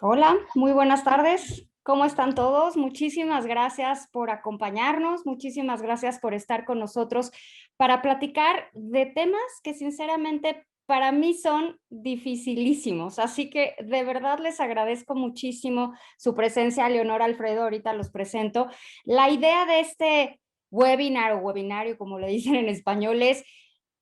Hola, muy buenas tardes. ¿Cómo están todos? Muchísimas gracias por acompañarnos, muchísimas gracias por estar con nosotros para platicar de temas que sinceramente para mí son dificilísimos. Así que de verdad les agradezco muchísimo su presencia. Leonor, Alfredo, ahorita los presento. La idea de este webinar o webinario, como le dicen en español, es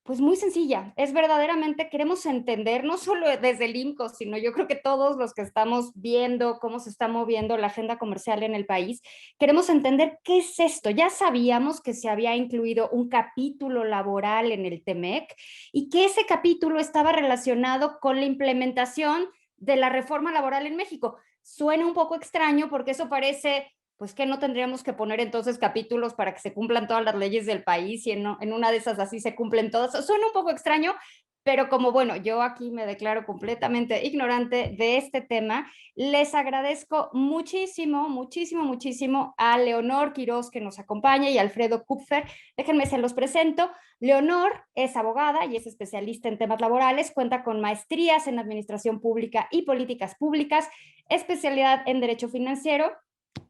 pues muy sencilla, es verdaderamente queremos entender, no solo desde el INCO, sino yo creo que todos los que estamos viendo cómo se está moviendo la agenda comercial en el país, queremos entender qué es esto. Ya sabíamos que se había incluido un capítulo laboral en el TEMEC y que ese capítulo estaba relacionado con la implementación de la reforma laboral en México. Suena un poco extraño porque eso parece pues que no tendríamos que poner entonces capítulos para que se cumplan todas las leyes del país y en una de esas así se cumplen todas. Suena un poco extraño, pero como bueno, yo aquí me declaro completamente ignorante de este tema, les agradezco muchísimo, muchísimo, muchísimo a Leonor Quiroz que nos acompaña y a Alfredo Kupfer. Déjenme se los presento. Leonor es abogada y es especialista en temas laborales, cuenta con maestrías en administración pública y políticas públicas, especialidad en derecho financiero.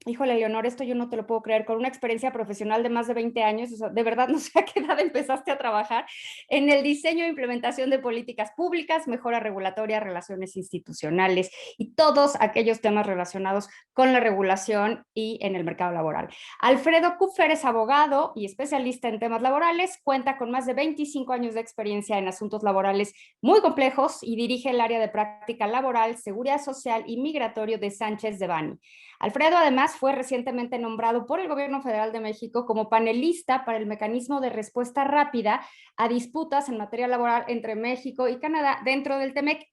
Híjole, Leonor, esto yo no te lo puedo creer, con una experiencia profesional de más de 20 años, o sea, de verdad no sé a qué edad empezaste a trabajar en el diseño e implementación de políticas públicas, mejora regulatoria, relaciones institucionales y todos aquellos temas relacionados con la regulación y en el mercado laboral. Alfredo Kupfer es abogado y especialista en temas laborales, cuenta con más de 25 años de experiencia en asuntos laborales muy complejos y dirige el área de práctica laboral, seguridad social y migratorio de Sánchez de Bani. Alfredo además fue recientemente nombrado por el Gobierno Federal de México como panelista para el mecanismo de respuesta rápida a disputas en materia laboral entre México y Canadá dentro del TEMEC,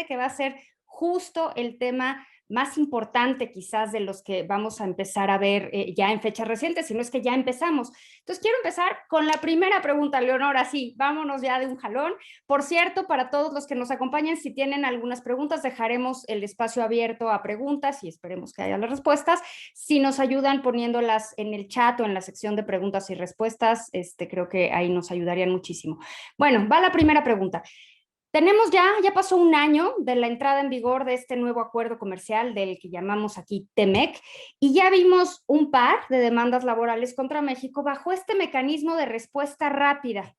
que va a ser justo el tema más importante quizás de los que vamos a empezar a ver ya en fechas recientes, si no es que ya empezamos. Entonces quiero empezar con la primera pregunta, Leonor, así, vámonos ya de un jalón. Por cierto, para todos los que nos acompañan, si tienen algunas preguntas, dejaremos el espacio abierto a preguntas y esperemos que haya las respuestas. Si nos ayudan poniéndolas en el chat o en la sección de preguntas y respuestas, creo que ahí nos ayudarían muchísimo. Bueno, va la primera pregunta. Tenemos ya pasó un año de la entrada en vigor de este nuevo acuerdo comercial del que llamamos aquí TEMEC y ya vimos un par de demandas laborales contra México bajo este mecanismo de respuesta rápida.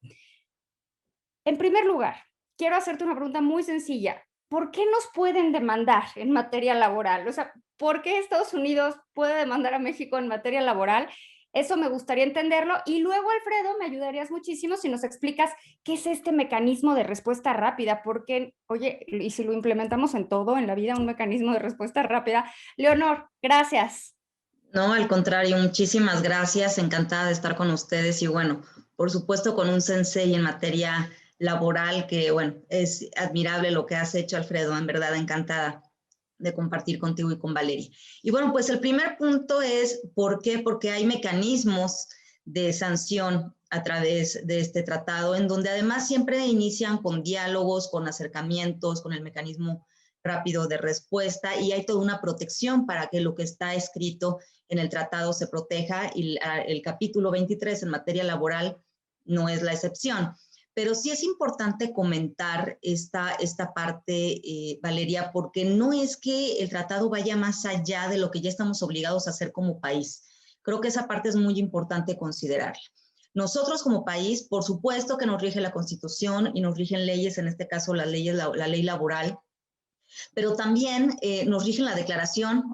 En primer lugar, quiero hacerte una pregunta muy sencilla. ¿Por qué nos pueden demandar en materia laboral? O sea, ¿por qué Estados Unidos puede demandar a México en materia laboral? Eso me gustaría entenderlo. Y luego, Alfredo, me ayudarías muchísimo si nos explicas qué es este mecanismo de respuesta rápida. Porque, oye, y si lo implementamos en todo, en la vida, un mecanismo de respuesta rápida. Leonor, gracias. No, al contrario, muchísimas gracias, encantada de estar con ustedes y bueno, por supuesto con un sensei en materia laboral que bueno, es admirable lo que has hecho, Alfredo, en verdad encantada de compartir contigo y con Valeria. Y bueno, pues el primer punto es ¿por qué? Porque hay mecanismos de sanción a través de este tratado, en donde además siempre inician con diálogos, con acercamientos, con el mecanismo rápido de respuesta y hay toda una protección para que lo que está escrito en el tratado se proteja y el capítulo 23 en materia laboral no es la excepción. Pero sí es importante comentar esta parte, Valeria, porque no es que el tratado vaya más allá de lo que ya estamos obligados a hacer como país. Creo que esa parte es muy importante considerarla. Nosotros como país, por supuesto que nos rige la Constitución y nos rigen leyes, en este caso la ley laboral, pero también nos rigen la Declaración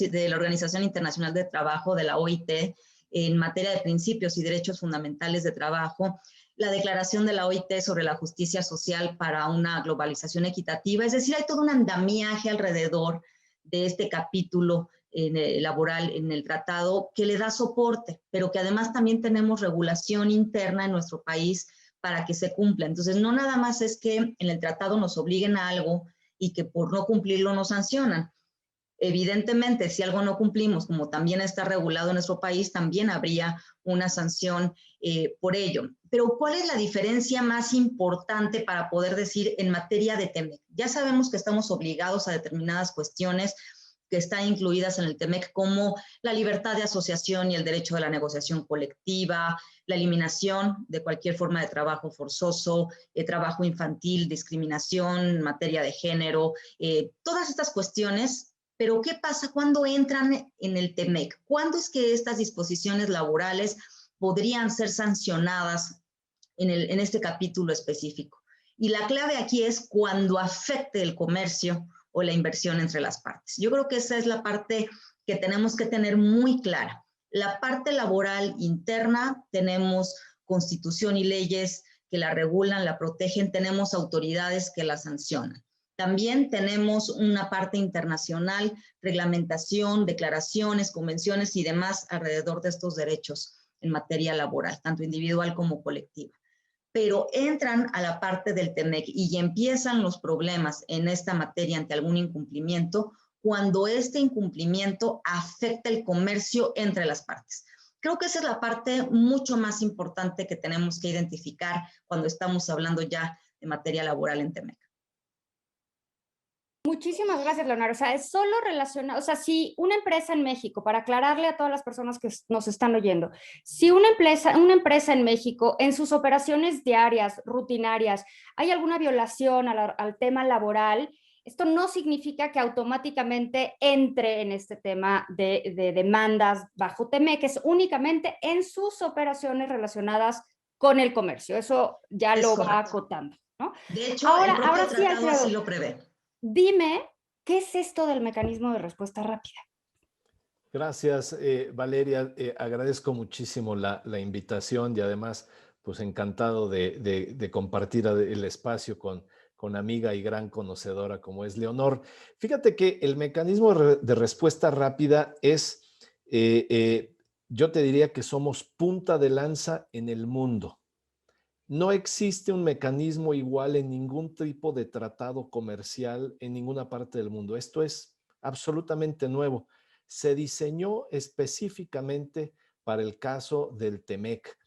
de la Organización Internacional de Trabajo, de la OIT, en materia de principios y derechos fundamentales de trabajo, la Declaración de la OIT sobre la justicia social para una globalización equitativa, es decir, hay todo un andamiaje alrededor de este capítulo laboral en el tratado que le da soporte, pero que además también tenemos regulación interna en nuestro país para que se cumpla. Entonces, no nada más es que en el tratado nos obliguen a algo y que por no cumplirlo nos sancionan. Evidentemente, si algo no cumplimos, como también está regulado en nuestro país, también habría una sanción por ello. Pero ¿cuál es la diferencia más importante para poder decir en materia de TEMEC? Ya sabemos que estamos obligados a determinadas cuestiones que están incluidas en el TEMEC, como la libertad de asociación y el derecho de la negociación colectiva, la eliminación de cualquier forma de trabajo forzoso, trabajo infantil, discriminación, materia de género, todas estas cuestiones Pero ¿qué pasa cuando entran en el TEMEC? ¿Cuándo es que estas disposiciones laborales podrían ser sancionadas en este capítulo específico? Y la clave aquí es cuando afecte el comercio o la inversión entre las partes. Yo creo que esa es la parte que tenemos que tener muy clara. La parte laboral interna, tenemos constitución y leyes que la regulan, la protegen, tenemos autoridades que la sancionan. También tenemos una parte internacional, reglamentación, declaraciones, convenciones y demás alrededor de estos derechos en materia laboral, tanto individual como colectiva. Pero entran a la parte del TEMEC y empiezan los problemas en esta materia ante algún incumplimiento cuando este incumplimiento afecta el comercio entre las partes. Creo que esa es la parte mucho más importante que tenemos que identificar cuando estamos hablando ya de materia laboral en TEMEC. Muchísimas gracias, Leonardo. O sea, es solo relacionado, o sea, si una empresa en México, para aclararle a todas las personas que nos están oyendo, si una empresa en México, en sus operaciones diarias, rutinarias, hay alguna violación al tema laboral, esto no significa que automáticamente entre en este tema de demandas bajo TEMEC, que es únicamente en sus operaciones relacionadas con el comercio. Eso ya Es lo va correcto. acotando, ¿no? De hecho, el Ahora propio sí, tratado así Alfredo, lo prevé. dime, ¿qué es esto del mecanismo de respuesta rápida? Gracias, Valeria. Agradezco muchísimo la invitación y además, pues encantado de compartir el espacio con amiga y gran conocedora como es Leonor. Fíjate que el mecanismo de respuesta rápida es, yo te diría que somos punta de lanza en el mundo. No existe un mecanismo igual en ningún tipo de tratado comercial en ninguna parte del mundo. Esto es absolutamente nuevo. Se diseñó específicamente para el caso del TEMEC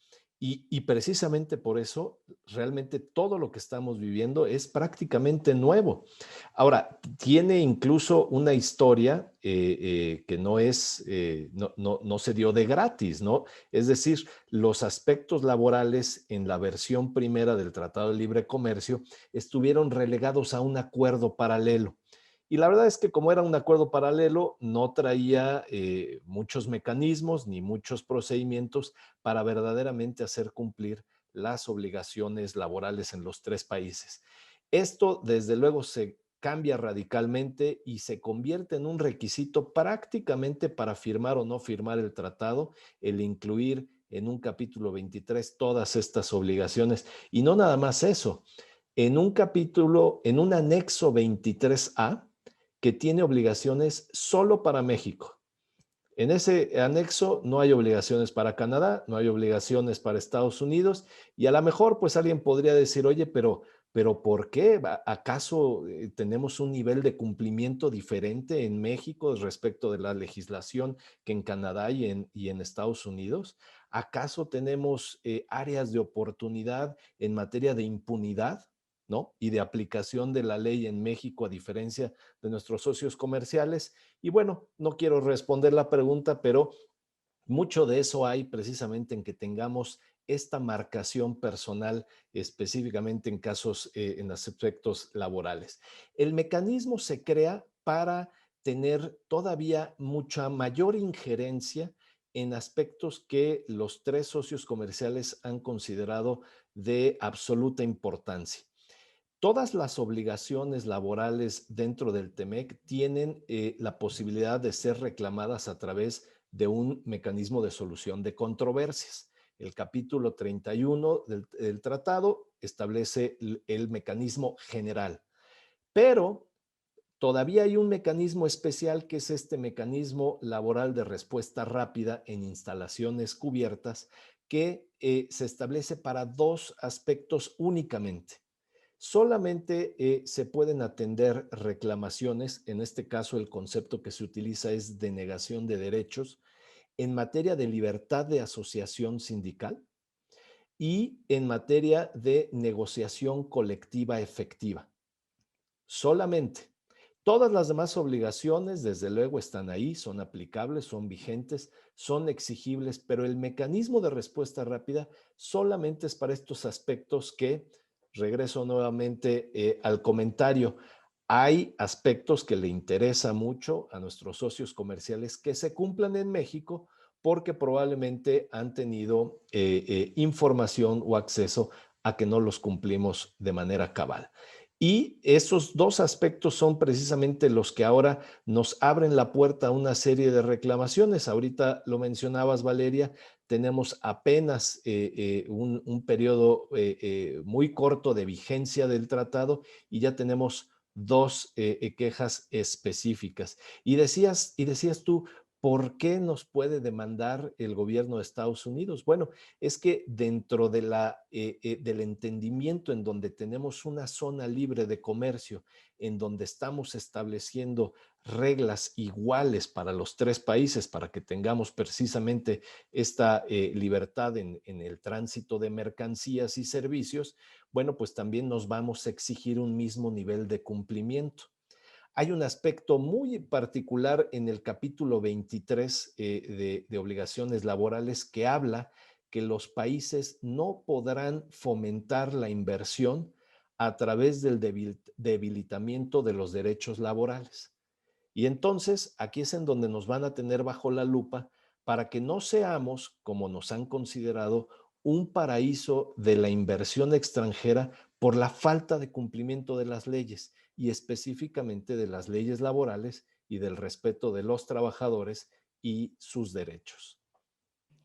y precisamente por eso realmente todo lo que estamos viviendo es prácticamente nuevo. Ahora, tiene incluso una historia que no es, no se dio de gratis, ¿no? Es decir, los aspectos laborales en la versión primera del Tratado de Libre Comercio estuvieron relegados a un acuerdo paralelo. Y la verdad es que como era un acuerdo paralelo, no traía muchos mecanismos ni muchos procedimientos para verdaderamente hacer cumplir las obligaciones laborales en los tres países. Esto, desde luego, se cambia radicalmente y se convierte en un requisito prácticamente para firmar o no firmar el tratado, el incluir en un capítulo 23 todas estas obligaciones. Y no nada más eso, en un capítulo, en un anexo 23A, que tiene obligaciones solo para México. En ese anexo no hay obligaciones para Canadá, no hay obligaciones para Estados Unidos y a lo mejor pues alguien podría decir, oye, pero ¿por qué? ¿Acaso tenemos un nivel de cumplimiento diferente en México respecto de la legislación que en Canadá y en Estados Unidos? ¿Acaso tenemos áreas de oportunidad en materia de impunidad? ¿No? Y de aplicación de la ley en México a diferencia de nuestros socios comerciales. Y bueno, no quiero responder la pregunta, pero mucho de eso hay precisamente en que tengamos esta marcación personal, específicamente en casos, en aspectos laborales. El mecanismo se crea para tener todavía mucha mayor injerencia en aspectos que los tres socios comerciales han considerado de absoluta importancia. Todas las obligaciones laborales dentro del TEMEC tienen la posibilidad de ser reclamadas a través de un mecanismo de solución de controversias. El capítulo 31 del tratado establece el mecanismo general, pero todavía hay un mecanismo especial que es este mecanismo laboral de respuesta rápida en instalaciones cubiertas que se establece para dos aspectos únicamente. Solamente se pueden atender reclamaciones, en este caso el concepto que se utiliza es denegación de derechos, en materia de libertad de asociación sindical y en materia de negociación colectiva efectiva. Solamente. Todas las demás obligaciones, desde luego, están ahí, son aplicables, son vigentes, son exigibles, pero el mecanismo de respuesta rápida solamente es para estos aspectos que, regreso nuevamente al comentario, Hay aspectos que le interesa mucho a nuestros socios comerciales que se cumplan en México porque probablemente han tenido información o acceso a que no los cumplimos de manera cabal. Y esos dos aspectos son precisamente los que ahora nos abren la puerta a una serie de reclamaciones. Ahorita lo mencionabas, Valeria, tenemos apenas un periodo muy corto de vigencia del tratado y ya tenemos dos quejas específicas. Y decías tú, ¿por qué nos puede demandar el gobierno de Estados Unidos? Bueno, es que dentro de del entendimiento en donde tenemos una zona libre de comercio, en donde estamos estableciendo reglas iguales para los tres países, para que tengamos precisamente esta libertad en el tránsito de mercancías y servicios, bueno, pues también nos vamos a exigir un mismo nivel de cumplimiento. Hay un aspecto muy particular en el capítulo 23 de obligaciones laborales que habla que los países no podrán fomentar la inversión a través del debilitamiento de los derechos laborales. Y entonces aquí es en donde nos van a tener bajo la lupa para que no seamos, como nos han considerado, un paraíso de la inversión extranjera por la falta de cumplimiento de las leyes y específicamente de las leyes laborales y del respeto de los trabajadores y sus derechos.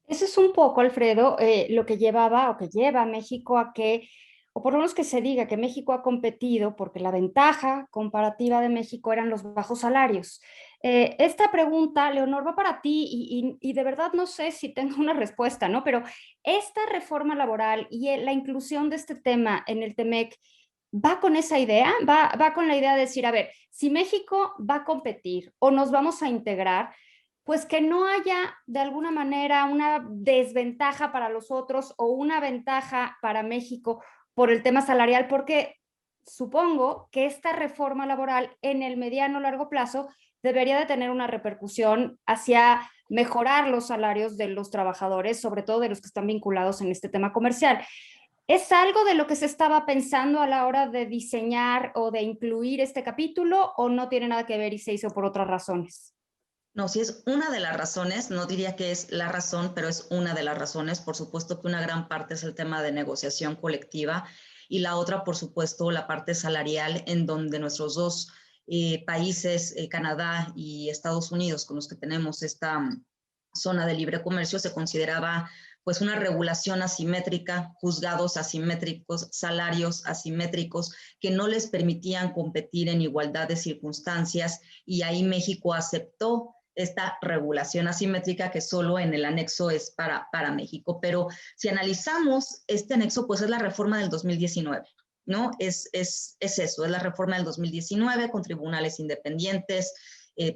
Eso es un poco, Alfredo, lo que llevaba o que lleva a México a que, o por lo menos que se diga que México ha competido porque la ventaja comparativa de México eran los bajos salarios. Esta pregunta, Leonor, va para ti y de verdad no sé si tengo una respuesta, ¿no? Pero esta reforma laboral y la inclusión de este tema en el TEMEC, ¿va con esa idea? ¿Va con la idea de decir, a ver, si México va a competir o nos vamos a integrar, pues que no haya de alguna manera una desventaja para los otros o una ventaja para México por el tema salarial, porque supongo que esta reforma laboral en el mediano o largo plazo debería de tener una repercusión hacia mejorar los salarios de los trabajadores, sobre todo de los que están vinculados en este tema comercial. ¿Es algo de lo que se estaba pensando a la hora de diseñar o de incluir este capítulo o no tiene nada que ver y se hizo por otras razones? No, sí es una de las razones, no diría que es la razón, pero es una de las razones. Por supuesto que una gran parte es el tema de negociación colectiva y la otra, por supuesto, la parte salarial, en donde nuestros dos países, Canadá y Estados Unidos, con los que tenemos esta zona de libre comercio, se consideraba pues una regulación asimétrica, juzgados asimétricos, salarios asimétricos que no les permitían competir en igualdad de circunstancias, y ahí México aceptó esta regulación asimétrica que solo en el anexo es para México. Pero si analizamos este anexo, pues es la reforma del 2019, ¿no? Es eso, es la reforma del 2019 con tribunales independientes.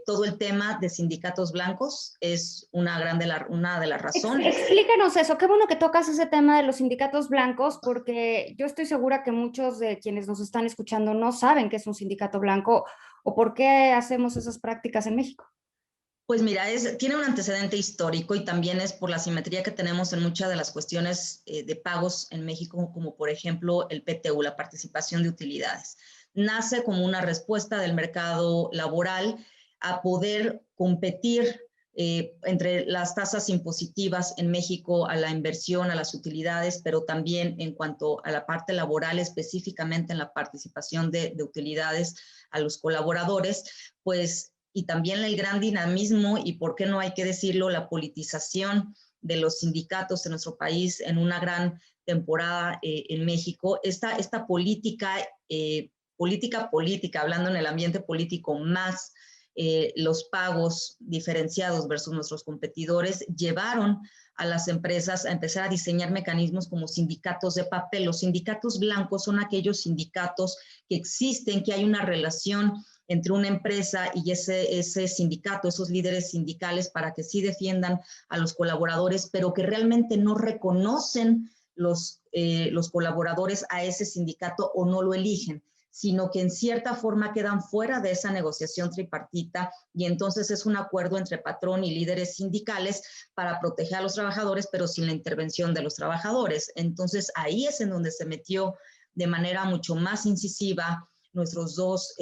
Todo el tema de sindicatos blancos es una de las razones. Explícanos eso, qué bueno que tocas ese tema de los sindicatos blancos, porque yo estoy segura que muchos de quienes nos están escuchando no saben qué es un sindicato blanco o por qué hacemos esas prácticas en México. Pues mira, tiene un antecedente histórico y también es por la simetría que tenemos en muchas de las cuestiones de pagos en México, como por ejemplo el PTU, la participación de utilidades. Nace como una respuesta del mercado laboral a poder competir entre las tasas impositivas en México a la inversión, a las utilidades, pero también en cuanto a la parte laboral, específicamente en la participación de utilidades a los colaboradores, pues y también el gran dinamismo y, por qué no hay que decirlo, la politización de los sindicatos en nuestro país en una gran temporada en México. Esta política, hablando en el ambiente político, más los pagos diferenciados versus nuestros competidores, llevaron a las empresas a empezar a diseñar mecanismos como sindicatos de papel. Los sindicatos blancos son aquellos sindicatos que existen, que hay una relación entre una empresa y ese sindicato, esos líderes sindicales, para que sí defiendan a los colaboradores, pero que realmente no reconocen los colaboradores a ese sindicato o no lo eligen, sino que en cierta forma quedan fuera de esa negociación tripartita, y entonces es un acuerdo entre patrón y líderes sindicales para proteger a los trabajadores, pero sin la intervención de los trabajadores. Entonces ahí es en donde se metió de manera mucho más incisiva nuestros dos,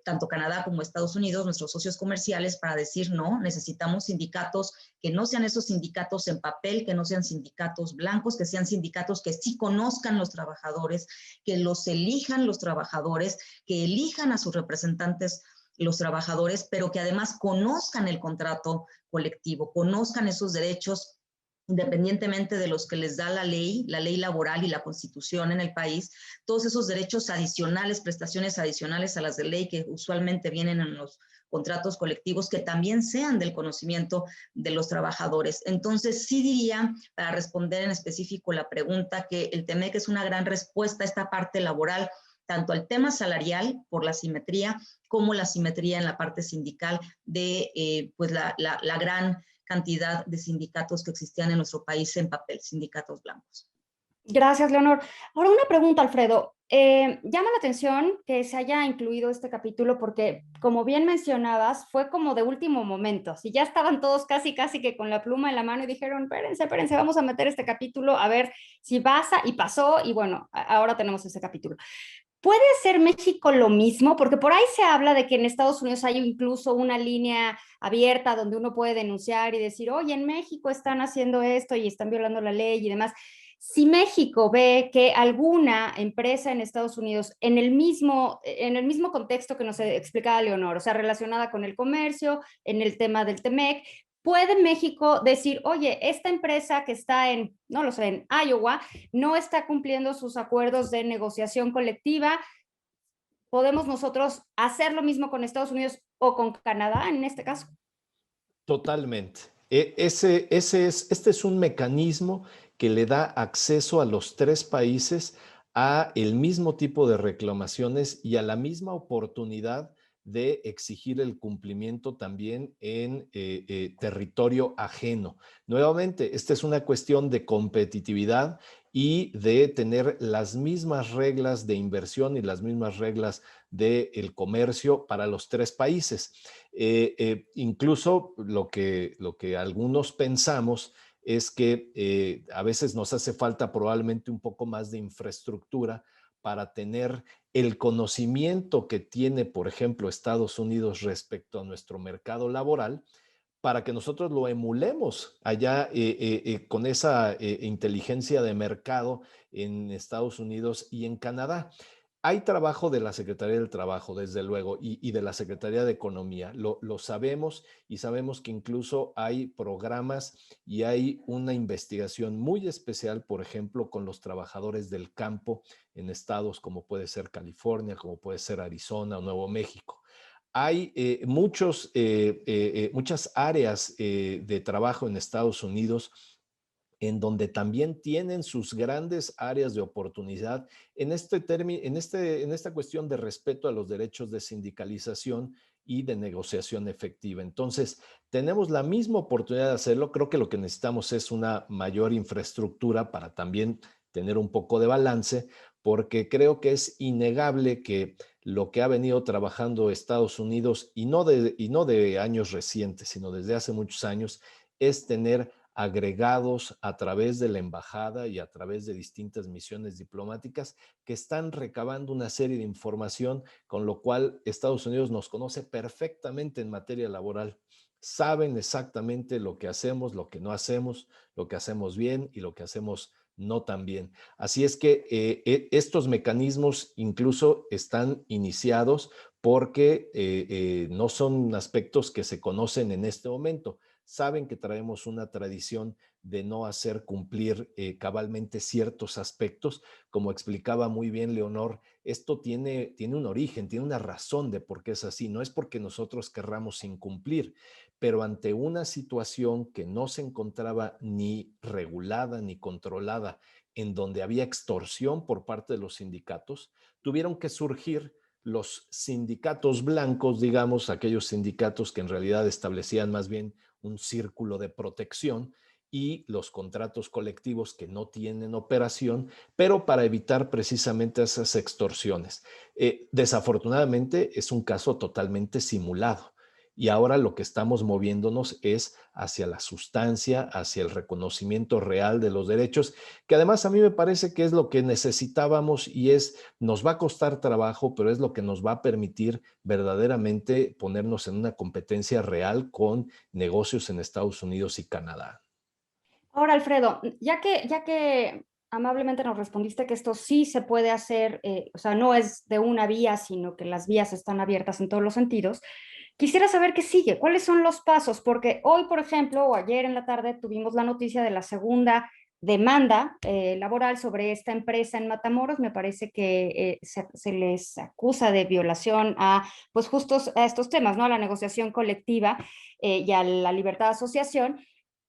tanto Canadá como Estados Unidos, nuestros socios comerciales, para decir no, necesitamos sindicatos que no sean esos sindicatos en papel, que no sean sindicatos blancos, que sean sindicatos que sí conozcan los trabajadores, que los elijan los trabajadores, que elijan a sus representantes los trabajadores, pero que además conozcan el contrato colectivo, conozcan esos derechos independientemente de los que les da la ley laboral y la constitución en el país, todos esos derechos adicionales, prestaciones adicionales a las de ley que usualmente vienen en los contratos colectivos, que también sean del conocimiento de los trabajadores. Entonces, sí diría, para responder en específico la pregunta, que el TEMEC es una gran respuesta a esta parte laboral, tanto al tema salarial por la simetría, como la simetría en la parte sindical de pues la gran cantidad de sindicatos que existían en nuestro país en papel, sindicatos blancos. Gracias, Leonor. Ahora una pregunta, Alfredo. Llama la atención que se haya incluido este capítulo porque, como bien mencionabas, fue como de último momento. Si ya estaban todos casi que con la pluma en la mano y dijeron, espérense, vamos a meter este capítulo a ver si pasa, y pasó, y bueno, ahora tenemos ese capítulo. ¿Puede ser México lo mismo? Porque por ahí se habla de que en Estados Unidos hay incluso una línea abierta donde uno puede denunciar y decir, oye, en México están haciendo esto y están violando la ley y demás. Si México ve que alguna empresa en Estados Unidos, en el mismo contexto que nos explicaba Leonor, o sea, relacionada con el comercio, en el tema del TEMEC, ¿puede México decir, oye, esta empresa que está en, no lo sé, en Iowa, no está cumpliendo sus acuerdos de negociación colectiva? ¿Podemos nosotros hacer lo mismo con Estados Unidos o con Canadá en este caso? Totalmente. Este es un mecanismo que le da acceso a los tres países a el mismo tipo de reclamaciones y a la misma oportunidad de exigir el cumplimiento también en territorio ajeno. Nuevamente, esta es una cuestión de competitividad y de tener las mismas reglas de inversión y las mismas reglas del comercio para los tres países. Incluso lo que algunos pensamos es que a veces nos hace falta probablemente un poco más de infraestructura para tener el conocimiento que tiene, por ejemplo, Estados Unidos respecto a nuestro mercado laboral, para que nosotros lo emulemos allá con esa inteligencia de mercado en Estados Unidos y en Canadá. Hay trabajo de la Secretaría del Trabajo, desde luego, y de la Secretaría de Economía. Lo sabemos, y sabemos que incluso hay programas y hay una investigación muy especial, por ejemplo, con los trabajadores del campo en estados como puede ser California, como puede ser Arizona o Nuevo México. Hay muchas áreas de trabajo en Estados Unidos en donde también tienen sus grandes áreas de oportunidad en esta cuestión de respeto a los derechos de sindicalización y de negociación efectiva. Entonces, tenemos la misma oportunidad de hacerlo. Creo que lo que necesitamos es una mayor infraestructura para también tener un poco de balance, porque creo que es innegable que lo que ha venido trabajando Estados Unidos, y no de años recientes, sino desde hace muchos años, es tener agregados a través de la embajada y a través de distintas misiones diplomáticas que están recabando una serie de información, con lo cual Estados Unidos nos conoce perfectamente en materia laboral. Saben exactamente lo que hacemos, lo que no hacemos, lo que hacemos bien y lo que hacemos no tan bien. Así es que estos mecanismos incluso están iniciados porque no son aspectos que se conocen en este momento. Saben que traemos una tradición de no hacer cumplir cabalmente ciertos aspectos. Como explicaba muy bien Leonor, esto tiene un origen, tiene una razón de por qué es así. No es porque nosotros querramos incumplir, pero ante una situación que no se encontraba ni regulada ni controlada, en donde había extorsión por parte de los sindicatos, tuvieron que surgir los sindicatos blancos, digamos, aquellos sindicatos que en realidad establecían más bien un círculo de protección, y los contratos colectivos que no tienen operación, pero para evitar precisamente esas extorsiones. Desafortunadamente es un caso totalmente simulado. y ahora lo que estamos moviéndonos es hacia la sustancia, hacia el reconocimiento real de los derechos, que además a mí me parece que es lo que necesitábamos y nos va a costar trabajo, pero es lo que nos va a permitir verdaderamente ponernos en una competencia real con negocios en Estados Unidos y Canadá. Ahora, Alfredo, ya que amablemente nos respondiste que esto sí se puede hacer, o sea, no es de una vía, sino que las vías están abiertas en todos los sentidos, quisiera saber qué sigue, cuáles son los pasos, porque hoy, por ejemplo, o ayer en la tarde tuvimos la noticia de la segunda demanda laboral sobre esta empresa en Matamoros. Me parece que se les acusa de violación a, pues justo a estos temas, ¿no? A la negociación colectiva y a la libertad de asociación.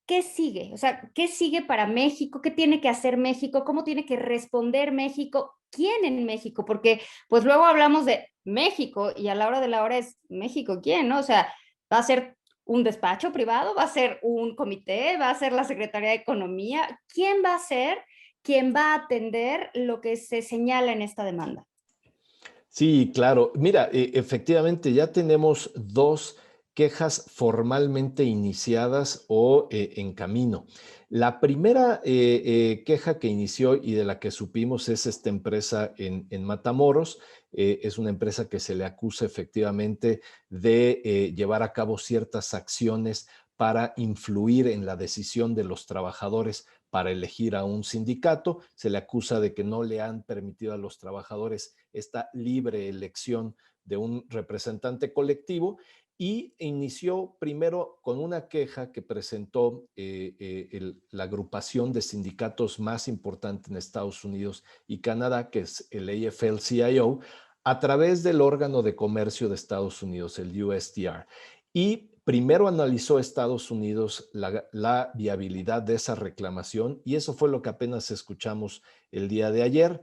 ¿Qué sigue? O sea, ¿qué sigue para México? ¿Qué tiene que hacer México? ¿Cómo tiene que responder México? ¿Quién en México? Porque pues luego hablamos de México y a la hora de la hora es México, ¿quién? ¿No? O sea, ¿va a ser un despacho privado? ¿Va a ser un comité? ¿Va a ser la Secretaría de Economía? ¿Quién va a ser quien va a atender lo que se señala en esta demanda? Sí, claro. Mira, efectivamente ya tenemos dos quejas formalmente iniciadas o en camino. La primera queja que inició y de la que supimos es esta empresa en Matamoros. Es una empresa que se le acusa efectivamente de llevar a cabo ciertas acciones para influir en la decisión de los trabajadores para elegir a un sindicato. Se le acusa de que no le han permitido a los trabajadores esta libre elección de un representante colectivo y inició primero con una queja que presentó la agrupación de sindicatos más importante en Estados Unidos y Canadá, que es el AFL-CIO, a través del órgano de comercio de Estados Unidos, el USTR. Y primero analizó Estados Unidos la viabilidad de esa reclamación y eso fue lo que apenas escuchamos el día de ayer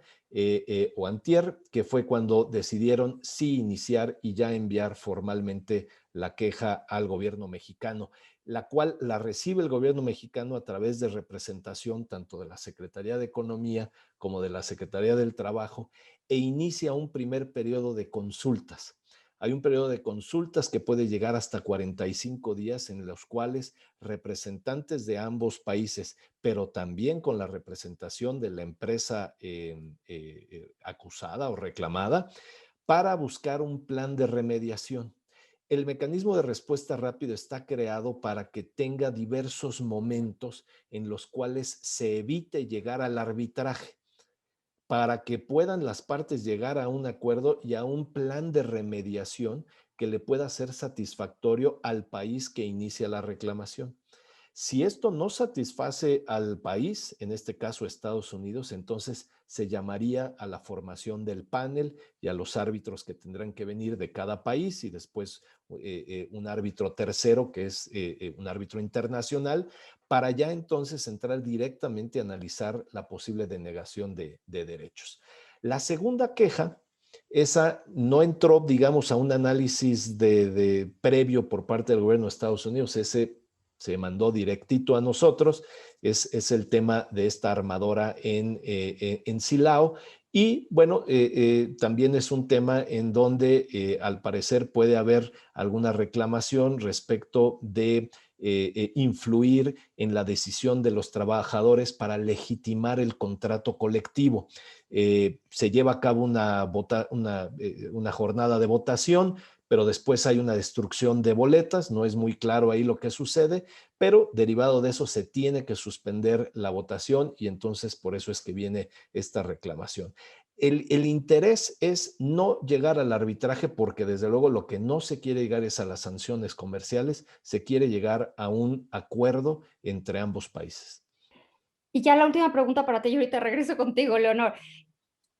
o antier, que fue cuando decidieron sí iniciar y ya enviar formalmente la queja al gobierno mexicano, la cual la recibe el gobierno mexicano a través de representación tanto de la Secretaría de Economía como de la Secretaría del Trabajo e inicia un primer periodo de consultas. Hay un periodo de consultas que puede llegar hasta 45 días en los cuales representantes de ambos países, pero también con la representación de la empresa acusada o reclamada, para buscar un plan de remediación. El mecanismo de respuesta rápido está creado para que tenga diversos momentos en los cuales se evite llegar al arbitraje, para que puedan las partes llegar a un acuerdo y a un plan de remediación que le pueda ser satisfactorio al país que inicia la reclamación. Si esto no satisface al país, en este caso Estados Unidos, entonces se llamaría a la formación del panel y a los árbitros que tendrán que venir de cada país y después un árbitro tercero, que es un árbitro internacional, para ya entonces entrar directamente a analizar la posible denegación de derechos. La segunda queja, esa no entró, digamos, a un análisis previo por parte del gobierno de Estados Unidos, ese se mandó directito a nosotros, es el tema de esta armadora en Silao. Y bueno, también es un tema en donde al parecer puede haber alguna reclamación respecto de influir en la decisión de los trabajadores para legitimar el contrato colectivo. Se lleva a cabo una jornada de votación, pero después hay una destrucción de boletas, no es muy claro ahí lo que sucede, pero derivado de eso se tiene que suspender la votación y entonces por eso es que viene esta reclamación. El interés es no llegar al arbitraje porque desde luego lo que no se quiere llegar es a las sanciones comerciales, se quiere llegar a un acuerdo entre ambos países. Y ya la última pregunta para ti, y ahorita regreso contigo, Leonor.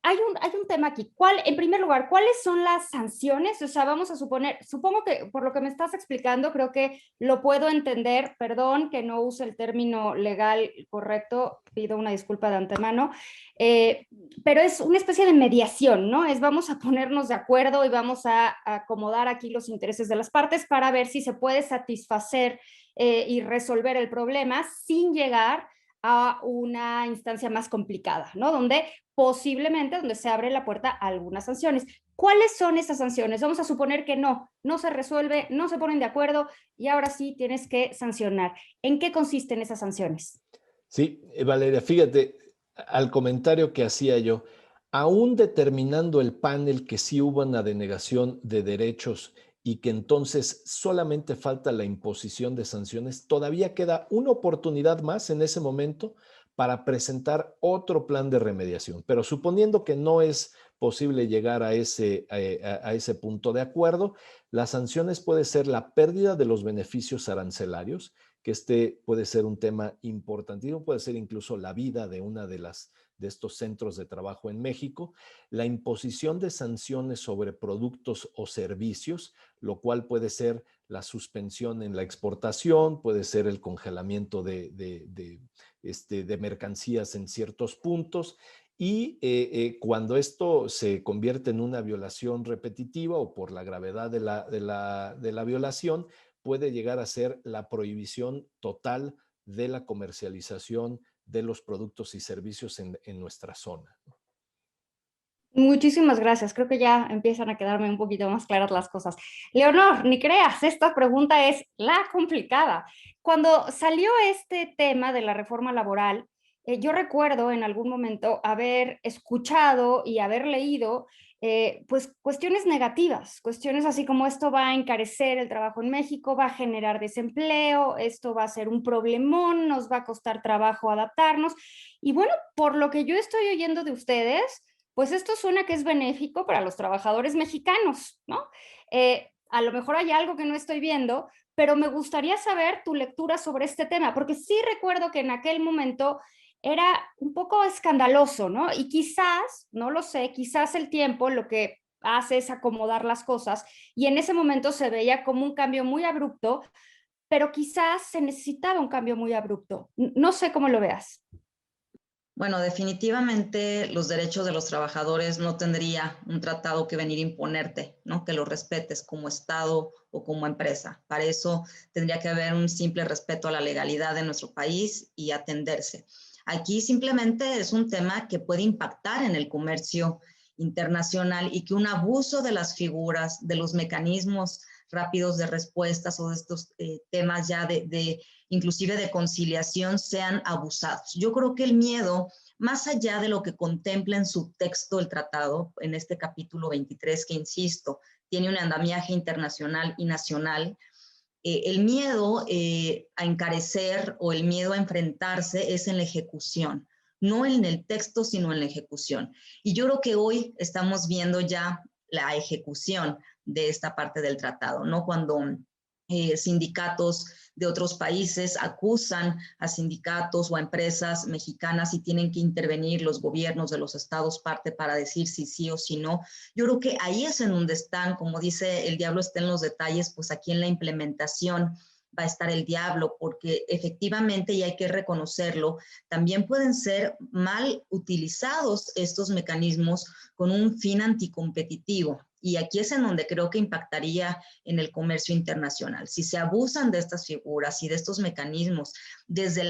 Hay un tema aquí. En primer lugar, ¿cuáles son las sanciones? O sea, vamos a supongo que por lo que me estás explicando, creo que lo puedo entender. Perdón que no use el término legal correcto, pido una disculpa de antemano, pero es una especie de mediación, ¿no? Vamos a ponernos de acuerdo y vamos a acomodar aquí los intereses de las partes para ver si se puede satisfacer y resolver el problema sin llegar a una instancia más complicada, ¿no? Donde posiblemente se abre la puerta a algunas sanciones. ¿Cuáles son esas sanciones? Vamos a suponer que no se resuelve, no se ponen de acuerdo y ahora sí tienes que sancionar. ¿En qué consisten esas sanciones? Sí, Valeria, fíjate, al comentario que hacía yo, aún determinando el panel que sí hubo una denegación de derechos y que entonces solamente falta la imposición de sanciones, todavía queda una oportunidad más en ese momento para presentar otro plan de remediación. Pero suponiendo que no es posible llegar a ese punto de acuerdo, las sanciones puede ser la pérdida de los beneficios arancelarios, que este puede ser un tema importantísimo, puede ser incluso la vida de una de estos centros de trabajo en México, la imposición de sanciones sobre productos o servicios, lo cual puede ser la suspensión en la exportación, puede ser el congelamiento de mercancías en ciertos puntos. Y cuando esto se convierte en una violación repetitiva o por la gravedad de la violación, puede llegar a ser la prohibición total de la comercialización de los productos y servicios en nuestra zona. Muchísimas gracias. Creo que ya empiezan a quedarme un poquito más claras las cosas. Leonor, ni creas, esta pregunta es la complicada. Cuando salió este tema de la reforma laboral, yo recuerdo en algún momento haber escuchado y haber leído pues cuestiones negativas, cuestiones así como esto va a encarecer el trabajo en México, va a generar desempleo, esto va a ser un problemón, nos va a costar trabajo adaptarnos. Y bueno, por lo que yo estoy oyendo de ustedes, pues esto suena que es benéfico para los trabajadores mexicanos, ¿no? A lo mejor hay algo que no estoy viendo, pero me gustaría saber tu lectura sobre este tema, porque sí recuerdo que en aquel momento era un poco escandaloso, ¿no? Y quizás, no lo sé, quizás el tiempo lo que hace es acomodar las cosas y en ese momento se veía como un cambio muy abrupto, pero quizás se necesitaba un cambio muy abrupto. No sé cómo lo veas. Bueno, definitivamente los derechos de los trabajadores no tendría un tratado que venir a imponerte, ¿no? Que los respetes como Estado o como empresa. Para eso tendría que haber un simple respeto a la legalidad de nuestro país y atenderse. Aquí simplemente es un tema que puede impactar en el comercio internacional y que un abuso de las figuras, de los mecanismos rápidos de respuestas o de estos temas ya inclusive de conciliación sean abusados. Yo creo que el miedo, más allá de lo que contempla en su texto el tratado, en este capítulo 23, que insisto, tiene un andamiaje internacional y nacional, el miedo a encarecer o el miedo a enfrentarse es en la ejecución, no en el texto, sino en la ejecución. Y yo creo que hoy estamos viendo ya la ejecución de esta parte del tratado, ¿no? Cuando sindicatos de otros países acusan a sindicatos o a empresas mexicanas y tienen que intervenir los gobiernos de los estados parte para decir si sí o si no. Yo creo que ahí es en donde están, como dice, el diablo está en los detalles, pues aquí en la implementación va a estar el diablo, porque efectivamente, y hay que reconocerlo, también pueden ser mal utilizados estos mecanismos con un fin anticompetitivo. Y aquí es en donde creo que impactaría en el comercio internacional. Si se abusan de estas figuras y de estos mecanismos, desde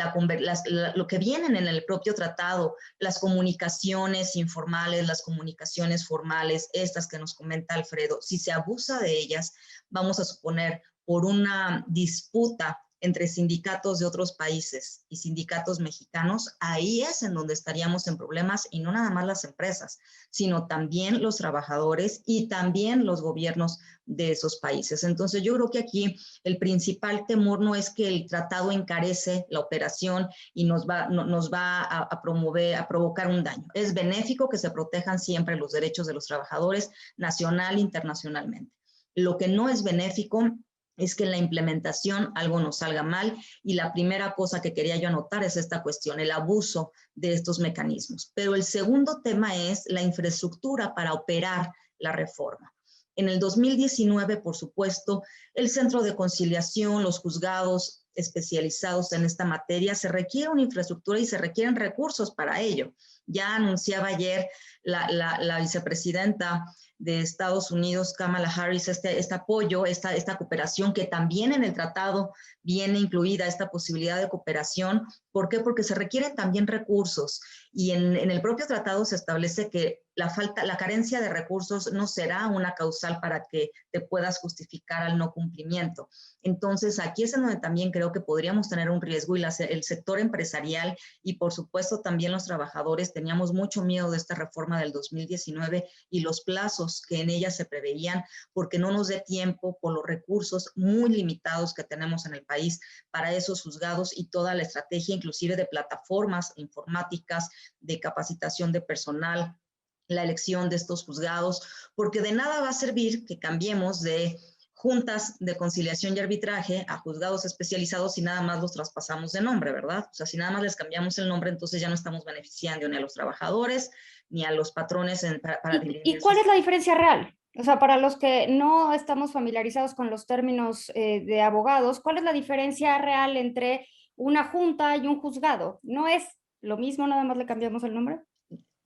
lo que vienen en el propio tratado, las comunicaciones informales, las comunicaciones formales, estas que nos comenta Alfredo, si se abusa de ellas, vamos a suponer por una disputa entre sindicatos de otros países y sindicatos mexicanos, ahí es en donde estaríamos en problemas y no nada más las empresas, sino también los trabajadores y también los gobiernos de esos países. Entonces yo creo que aquí el principal temor no es que el tratado encarece la operación y nos va a provocar un daño. Es benéfico que se protejan siempre los derechos de los trabajadores nacional e internacionalmente. Lo que no es benéfico es que en la implementación algo nos salga mal y la primera cosa que quería yo anotar es esta cuestión, el abuso de estos mecanismos. Pero el segundo tema es la infraestructura para operar la reforma. En el 2019, por supuesto, el Centro de Conciliación, los juzgados especializados en esta materia, se requiere una infraestructura y se requieren recursos para ello. Ya anunciaba ayer la vicepresidenta de Estados Unidos, Kamala Harris, este apoyo, esta cooperación que también en el tratado viene incluida esta posibilidad de cooperación. ¿Por qué? Porque se requieren también recursos y en el propio tratado se establece que la carencia de recursos no será una causal para que te puedas justificar al no cumplimiento. Entonces, aquí es en donde también creo que podríamos tener un riesgo y el sector empresarial y, por supuesto, también los trabajadores teníamos mucho miedo de esta reforma del 2019 y los plazos que en ella se preveían, porque no nos dé tiempo por los recursos muy limitados que tenemos en el país para esos juzgados y toda la estrategia, inclusive de plataformas informáticas, de capacitación de personal, la elección de estos juzgados, porque de nada va a servir que cambiemos de juntas de conciliación y arbitraje a juzgados especializados y nada más los traspasamos de nombre, ¿verdad? O sea, si nada más les cambiamos el nombre, entonces ya no estamos beneficiando ni a los trabajadores ni a los patrones para ¿Y cuál es la diferencia real? O sea, para los que no estamos familiarizados con los términos de abogados, ¿cuál es la diferencia real entre una junta y un juzgado? ¿No es lo mismo, nada más le cambiamos el nombre?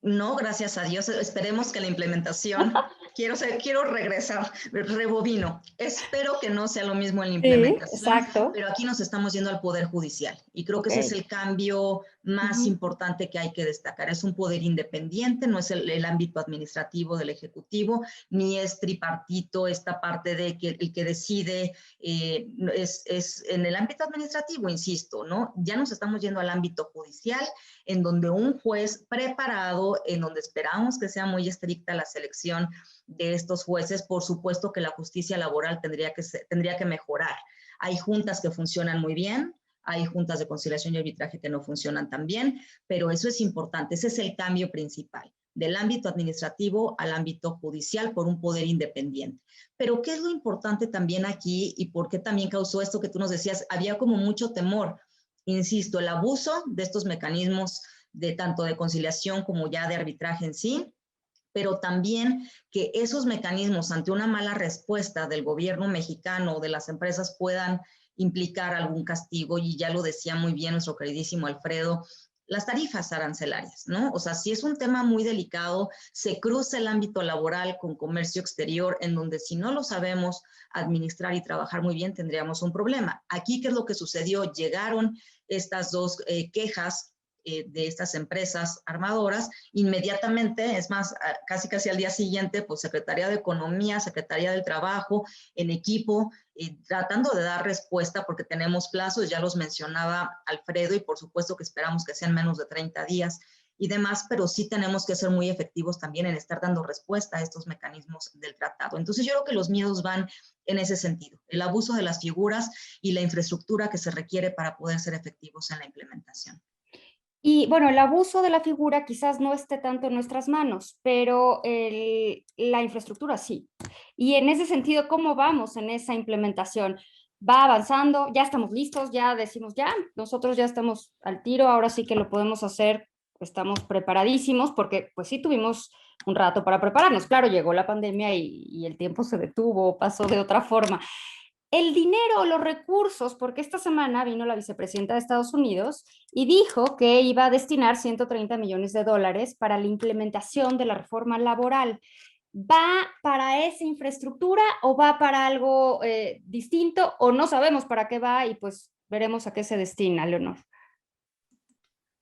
No, gracias a Dios. Esperemos que la implementación, quiero regresar, rebobino. Espero que no sea lo mismo en la implementación, sí, exacto. pero aquí nos estamos yendo al Poder Judicial y creo que ese es el cambio más importante que hay que destacar. Es un poder independiente, no es el ámbito administrativo del Ejecutivo, ni es tripartito esta parte de que el que decide es en el ámbito administrativo, insisto, ¿no? Ya nos estamos yendo al ámbito judicial, en donde un juez preparado, en donde esperamos que sea muy estricta la selección de estos jueces. Por supuesto que la justicia laboral tendría que mejorar. Hay juntas que funcionan muy bien, hay juntas de conciliación y arbitraje que no funcionan tan bien, pero eso es importante, ese es el cambio principal, del ámbito administrativo al ámbito judicial por un poder independiente. Pero ¿qué es lo importante también aquí y por qué también causó esto que tú nos decías? Había como mucho temor. Insisto, el abuso de estos mecanismos de tanto de conciliación como ya de arbitraje en sí, pero también que esos mecanismos ante una mala respuesta del gobierno mexicano o de las empresas puedan implicar algún castigo, y ya lo decía muy bien nuestro queridísimo Alfredo, las tarifas arancelarias, ¿no? O sea, si es un tema muy delicado, se cruza el ámbito laboral con comercio exterior, en donde si no lo sabemos administrar y trabajar muy bien, tendríamos un problema. Aquí, ¿qué es lo que sucedió? Llegaron estas dos quejas de estas empresas armadoras, inmediatamente, es más, casi al día siguiente, pues Secretaría de Economía, Secretaría del Trabajo, en equipo, tratando de dar respuesta, porque tenemos plazos, ya los mencionaba Alfredo, y por supuesto que esperamos que sean menos de 30 días y demás, pero sí tenemos que ser muy efectivos también en estar dando respuesta a estos mecanismos del tratado. Entonces yo creo que los miedos van en ese sentido, el abuso de las figuras y la infraestructura que se requiere para poder ser efectivos en la implementación. Y bueno, el abuso de la figura quizás no esté tanto en nuestras manos, pero la infraestructura sí. Y en ese sentido, ¿cómo vamos en esa implementación? Va avanzando, ya estamos listos, ya decimos, ya, nosotros ya estamos al tiro, ahora sí que lo podemos hacer, estamos preparadísimos, porque pues sí tuvimos un rato para prepararnos. Claro, llegó la pandemia y el tiempo se detuvo, pasó de otra forma. El dinero, los recursos, porque esta semana vino la vicepresidenta de Estados Unidos y dijo que iba a destinar 130 millones de dólares para la implementación de la reforma laboral. ¿Va para esa infraestructura o va para algo distinto o no sabemos para qué va y pues veremos a qué se destina, Leonor?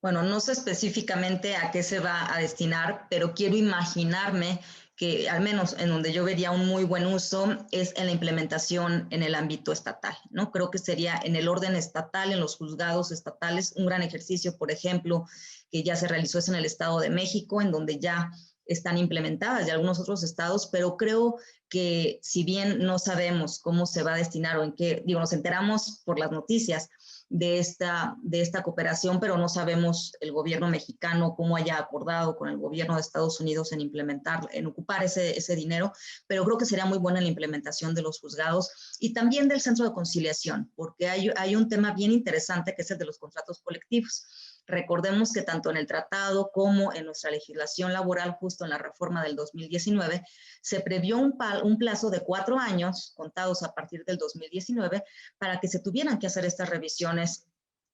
Bueno, no sé específicamente a qué se va a destinar, pero quiero imaginarme que al menos en donde yo vería un muy buen uso es en la implementación en el ámbito estatal, ¿no? Creo que sería en el orden estatal, en los juzgados estatales, un gran ejercicio, por ejemplo, que ya se realizó es en el Estado de México, en donde ya están implementadas de algunos otros estados, pero creo que si bien no sabemos cómo se va a destinar o en qué, digo, nos enteramos por las noticias de esta cooperación, pero no sabemos el gobierno mexicano cómo haya acordado con el gobierno de Estados Unidos en implementar, en ocupar ese dinero, pero creo que sería muy buena la implementación de los juzgados y también del centro de conciliación, porque hay un tema bien interesante que es el de los contratos colectivos. Recordemos que tanto en el tratado como en nuestra legislación laboral, justo en la reforma del 2019, se previó un plazo de 4 años, contados a partir del 2019, para que se tuvieran que hacer estas revisiones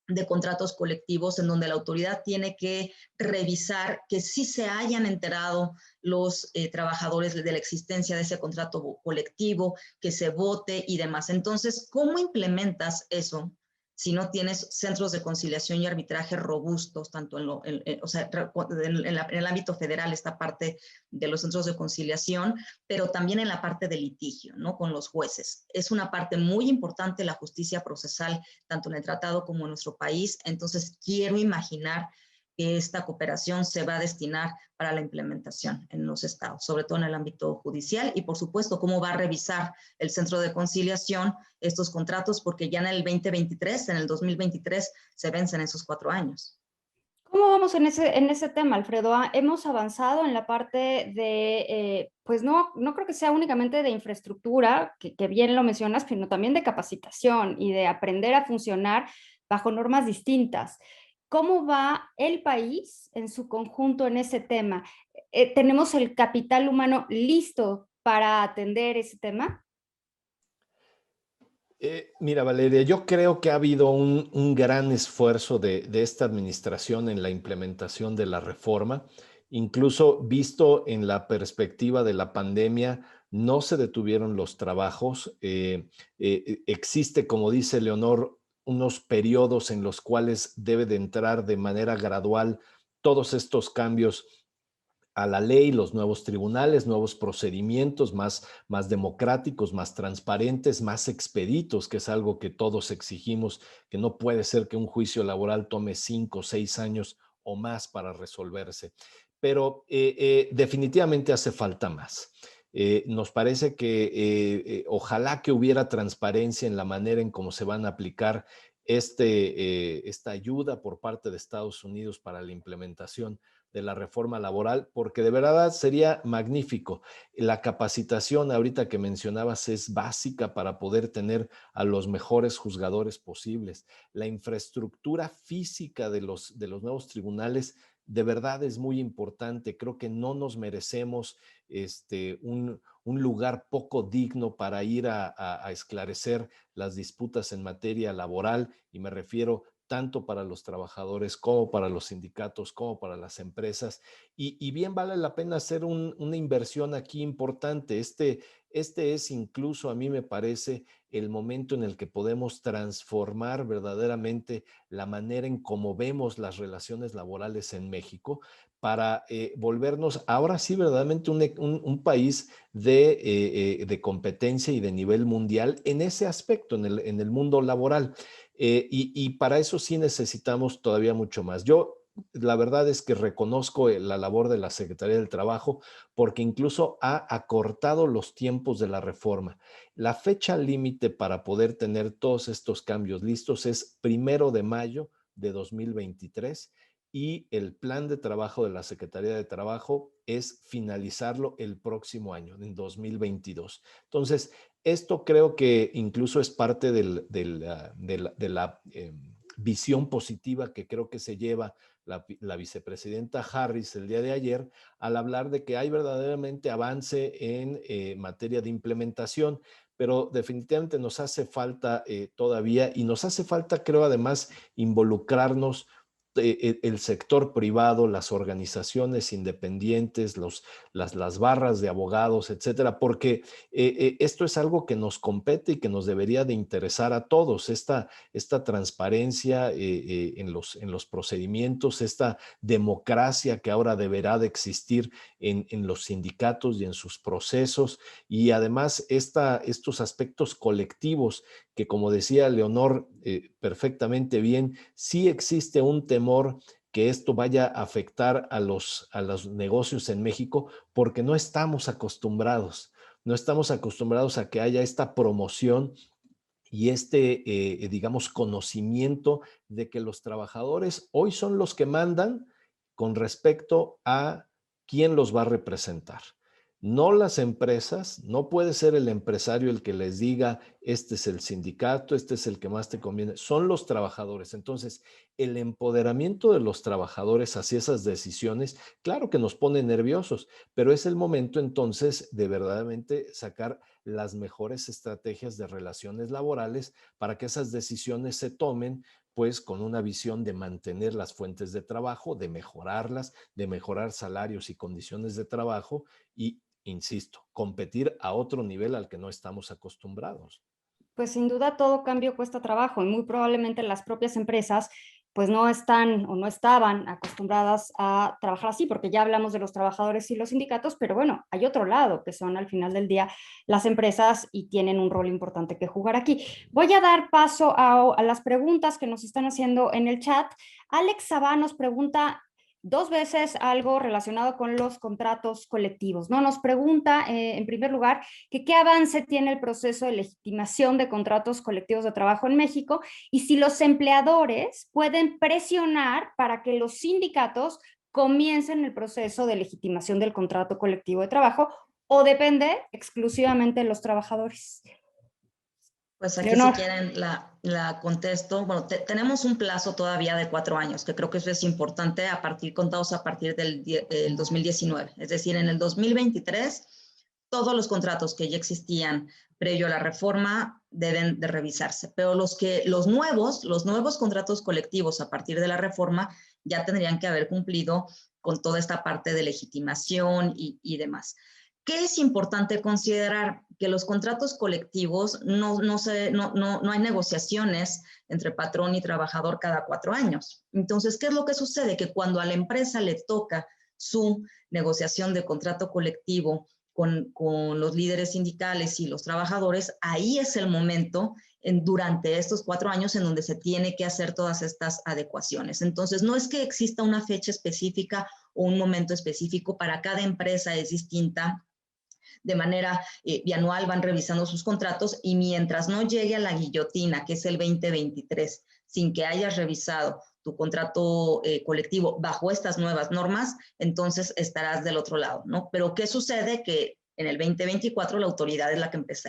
de contratos colectivos en donde la autoridad tiene que revisar que sí se hayan enterado los trabajadores de la existencia de ese contrato colectivo, que se vote y demás. Entonces, ¿cómo implementas eso si no tienes centros de conciliación y arbitraje robustos, tanto o sea, en el ámbito federal, esta parte de los centros de conciliación, pero también en la parte de litigio, ¿no? Con los jueces. Es una parte muy importante la justicia procesal, tanto en el tratado como en nuestro país. Entonces, quiero imaginar que esta cooperación se va a destinar para la implementación en los estados, sobre todo en el ámbito judicial, y por supuesto cómo va a revisar el Centro de Conciliación estos contratos, porque ya en el 2023, en el 2023, se vencen esos 4 años. ¿Cómo vamos en ese tema, Alfredo? Hemos avanzado en la parte de, pues no creo que sea únicamente de infraestructura, que bien lo mencionas, sino también de capacitación y de aprender a funcionar bajo normas distintas. ¿Cómo va el país en su conjunto en ese tema? ¿Tenemos el capital humano listo para atender ese tema? Mira, Valeria, yo creo que ha habido un gran esfuerzo de esta administración en la implementación de la reforma. Incluso visto en la perspectiva de la pandemia, no se detuvieron los trabajos. Existe, como dice Leonor, unos periodos en los cuales debe de entrar de manera gradual todos estos cambios a la ley, los nuevos tribunales, nuevos procedimientos más democráticos, más transparentes, más expeditos, que es algo que todos exigimos, que no puede ser que un juicio laboral tome 5 o 6 años o más para resolverse. Pero definitivamente hace falta más. Nos parece que ojalá que hubiera transparencia en la manera en cómo se van a aplicar esta ayuda por parte de Estados Unidos para la implementación de la reforma laboral, porque de verdad sería magnífico. La capacitación ahorita que mencionabas es básica para poder tener a los mejores juzgadores posibles. La infraestructura física de los nuevos tribunales de verdad es muy importante. Creo que no nos merecemos un lugar poco digno para ir a esclarecer las disputas en materia laboral, y me refiero tanto para los trabajadores como para los sindicatos, como para las empresas. Y bien vale la pena hacer una inversión aquí importante. Este es incluso, a mí me parece, el momento en el que podemos transformar verdaderamente la manera en cómo vemos las relaciones laborales en México, para volvernos ahora sí verdaderamente un país de competencia y de nivel mundial en ese aspecto, en el mundo laboral. Y para eso sí necesitamos todavía mucho más. Yo, la verdad es que reconozco la labor de la Secretaría del Trabajo, porque incluso ha acortado los tiempos de la reforma. La fecha límite para poder tener todos estos cambios listos es 1 de mayo de 2023, y el plan de trabajo de la Secretaría de Trabajo es finalizarlo el próximo año, en 2022. Entonces, esto creo que incluso es parte de la visión positiva que creo que se lleva la vicepresidenta Harris el día de ayer, al hablar de que hay verdaderamente avance en materia de implementación, pero definitivamente nos hace falta todavía, y nos hace falta, creo, además, involucrarnos el sector privado, las organizaciones independientes, las barras de abogados, etcétera, porque esto es algo que nos compete y que nos debería de interesar a todos, esta transparencia en los procedimientos, esta democracia que ahora deberá de existir en los sindicatos y en sus procesos, y además estos aspectos colectivos que, como decía Leonor perfectamente bien, sí existe un temor que esto vaya a afectar a los negocios en México, porque no estamos acostumbrados a que haya esta promoción y digamos, conocimiento de que los trabajadores hoy son los que mandan con respecto a quién los va a representar. No las empresas. No puede ser el empresario el que les diga este es el sindicato, este es el que más te conviene, son los trabajadores. Entonces, el empoderamiento de los trabajadores hacia esas decisiones, claro que nos pone nerviosos, pero es el momento entonces de verdaderamente sacar las mejores estrategias de relaciones laborales para que esas decisiones se tomen pues con una visión de mantener las fuentes de trabajo, de mejorarlas, de mejorar salarios y condiciones de trabajo y, insisto, competir a otro nivel al que no estamos acostumbrados. Pues sin duda todo cambio cuesta trabajo y muy probablemente las propias empresas pues no están o no estaban acostumbradas a trabajar así, porque ya hablamos de los trabajadores y los sindicatos, pero bueno, hay otro lado, que son al final del día las empresas y tienen un rol importante que jugar aquí. Voy a dar paso a las preguntas que nos están haciendo en el chat. Alex Sabá nos pregunta dos veces algo relacionado con los contratos colectivos, ¿no? Nos pregunta, en primer lugar, que qué avance tiene el proceso de legitimación de contratos colectivos de trabajo en México y si los empleadores pueden presionar para que los sindicatos comiencen el proceso de legitimación del contrato colectivo de trabajo o depende exclusivamente de los trabajadores. Pues aquí si Leonor. quieren la contesto. Bueno, tenemos un plazo todavía de 4 años, que creo que eso es importante contados a partir del 2019. Es decir, en el 2023, todos los contratos que ya existían previo a la reforma deben de revisarse, pero los nuevos contratos colectivos a partir de la reforma ya tendrían que haber cumplido con toda esta parte de legitimación y demás. ¿Qué es importante considerar? Que los contratos colectivos no hay negociaciones entre patrón y trabajador cada 4 años. Entonces, ¿qué es lo que sucede? Que cuando a la empresa le toca su negociación de contrato colectivo con los líderes sindicales y los trabajadores, ahí es el momento durante estos 4 años en donde se tiene que hacer todas estas adecuaciones. Entonces, no es que exista una fecha específica o un momento específico, para cada empresa es distinta. De manera bianual van revisando sus contratos y mientras no llegue a la guillotina, que es el 2023, sin que hayas revisado tu contrato colectivo bajo estas nuevas normas, entonces estarás del otro lado, ¿no? Pero ¿qué sucede? Que en el 2024 la autoridad es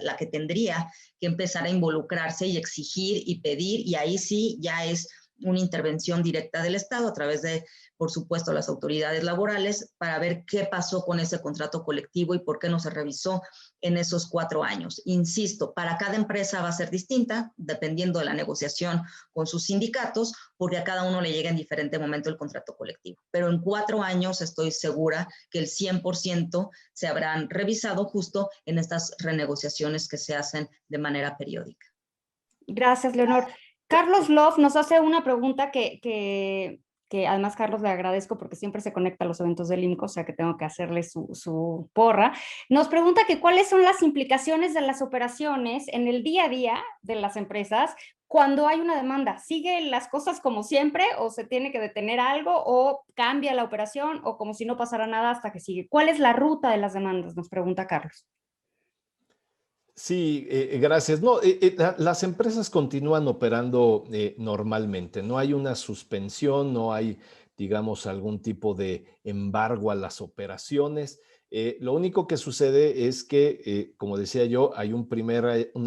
la que tendría que empezar a involucrarse y exigir y pedir, y ahí sí ya es una intervención directa del Estado a través de, por supuesto, las autoridades laborales, para ver qué pasó con ese contrato colectivo y por qué no se revisó en esos 4 años. Insisto, para cada empresa va a ser distinta, dependiendo de la negociación con sus sindicatos, porque a cada uno le llega en diferente momento el contrato colectivo. Pero en 4 años estoy segura que el 100% se habrán revisado justo en estas renegociaciones que se hacen de manera periódica. Gracias, Leonor. Carlos Love nos hace una pregunta que además Carlos le agradezco porque siempre se conecta a los eventos del IMCO, o sea que tengo que hacerle su porra. Nos pregunta que cuáles son las implicaciones de las operaciones en el día a día de las empresas cuando hay una demanda. ¿Siguen las cosas como siempre o se tiene que detener algo o cambia la operación o como si no pasara nada hasta que sigue? ¿Cuál es la ruta de las demandas? Nos pregunta Carlos. Sí, gracias. No, las empresas continúan operando normalmente. No hay una suspensión, no hay, digamos, algún tipo de embargo a las operaciones. Lo único que sucede es que, como decía yo, hay una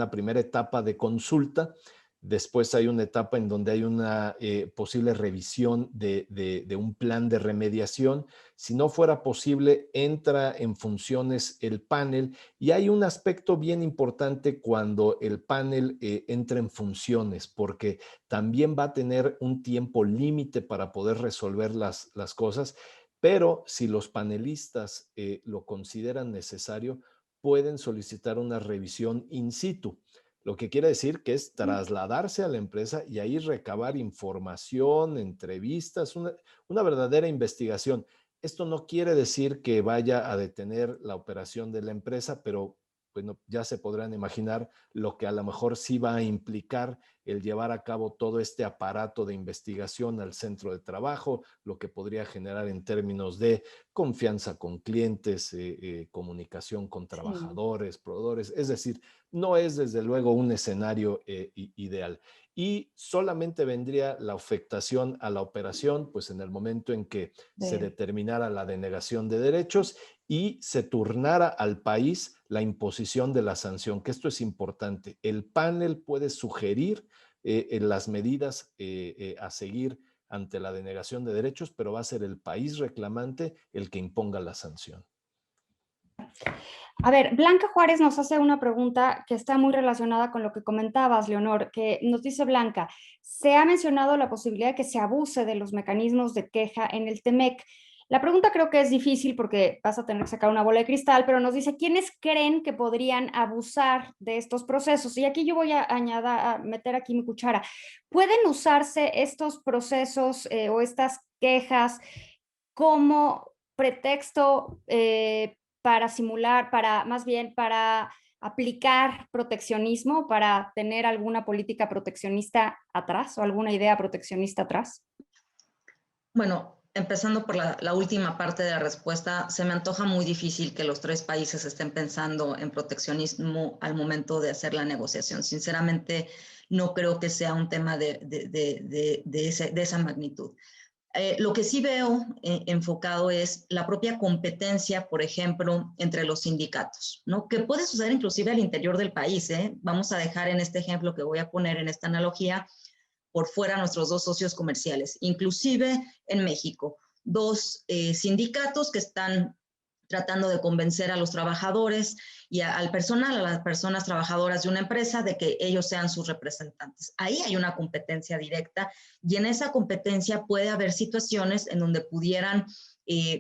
primera etapa de consulta. Después hay una etapa en donde hay una posible revisión de un plan de remediación. Si no fuera posible, entra en funciones el panel y hay un aspecto bien importante cuando el panel entra en funciones, porque también va a tener un tiempo límite para poder resolver las cosas, pero si los panelistas lo consideran necesario, pueden solicitar una revisión in situ. Lo que quiere decir que es trasladarse a la empresa y ahí recabar información, entrevistas, una verdadera investigación. Esto no quiere decir que vaya a detener la operación de la empresa, pero bueno, ya se podrán imaginar lo que a lo mejor sí va a implicar el llevar a cabo todo este aparato de investigación al centro de trabajo, lo que podría generar en términos de confianza con clientes, comunicación con trabajadores, proveedores. Es decir, no es desde luego un escenario ideal. Y solamente vendría la afectación a la operación, pues en el momento en que se determinara la denegación de derechos y se turnara al país la imposición de la sanción, que esto es importante. El panel puede sugerir las medidas a seguir ante la denegación de derechos, pero va a ser el país reclamante el que imponga la sanción. A ver, Blanca Juárez nos hace una pregunta que está muy relacionada con lo que comentabas, Leonor, que nos dice Blanca, se ha mencionado la posibilidad de que se abuse de los mecanismos de queja en el TEMEC. La pregunta creo que es difícil porque vas a tener que sacar una bola de cristal, pero nos dice, ¿quiénes creen que podrían abusar de estos procesos? Y aquí yo voy a meter aquí mi cuchara. ¿Pueden usarse estos procesos o estas quejas como pretexto para simular, más bien para aplicar proteccionismo, para tener alguna política proteccionista atrás o alguna idea proteccionista atrás? Bueno, empezando por la última parte de la respuesta, se me antoja muy difícil que los tres países estén pensando en proteccionismo al momento de hacer la negociación. Sinceramente, no creo que sea un tema de esa magnitud. Lo que sí veo enfocado es la propia competencia, por ejemplo, entre los sindicatos, ¿no? Que puede suceder inclusive al interior del país, ¿eh? Vamos a dejar en este ejemplo que voy a poner en esta analogía por fuera nuestros dos socios comerciales, inclusive en México, dos sindicatos que están tratando de convencer a los trabajadores y al personal, a las personas trabajadoras de una empresa, de que ellos sean sus representantes. Ahí hay una competencia directa y en esa competencia puede haber situaciones en donde pudieran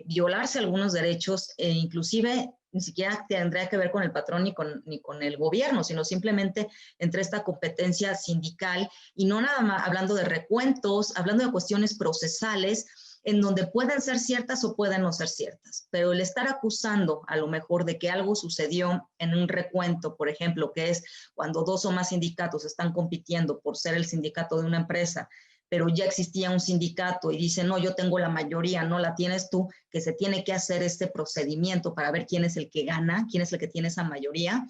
violarse algunos derechos e inclusive ni siquiera tendría que ver con el patrón ni con el gobierno, sino simplemente entre esta competencia sindical y no nada más hablando de recuentos, hablando de cuestiones procesales en donde pueden ser ciertas o pueden no ser ciertas, pero el estar acusando a lo mejor de que algo sucedió en un recuento, por ejemplo, que es cuando dos o más sindicatos están compitiendo por ser el sindicato de una empresa, pero ya existía un sindicato y dice, no, yo tengo la mayoría, no la tienes tú, que se tiene que hacer este procedimiento para ver quién es el que gana, quién es el que tiene esa mayoría.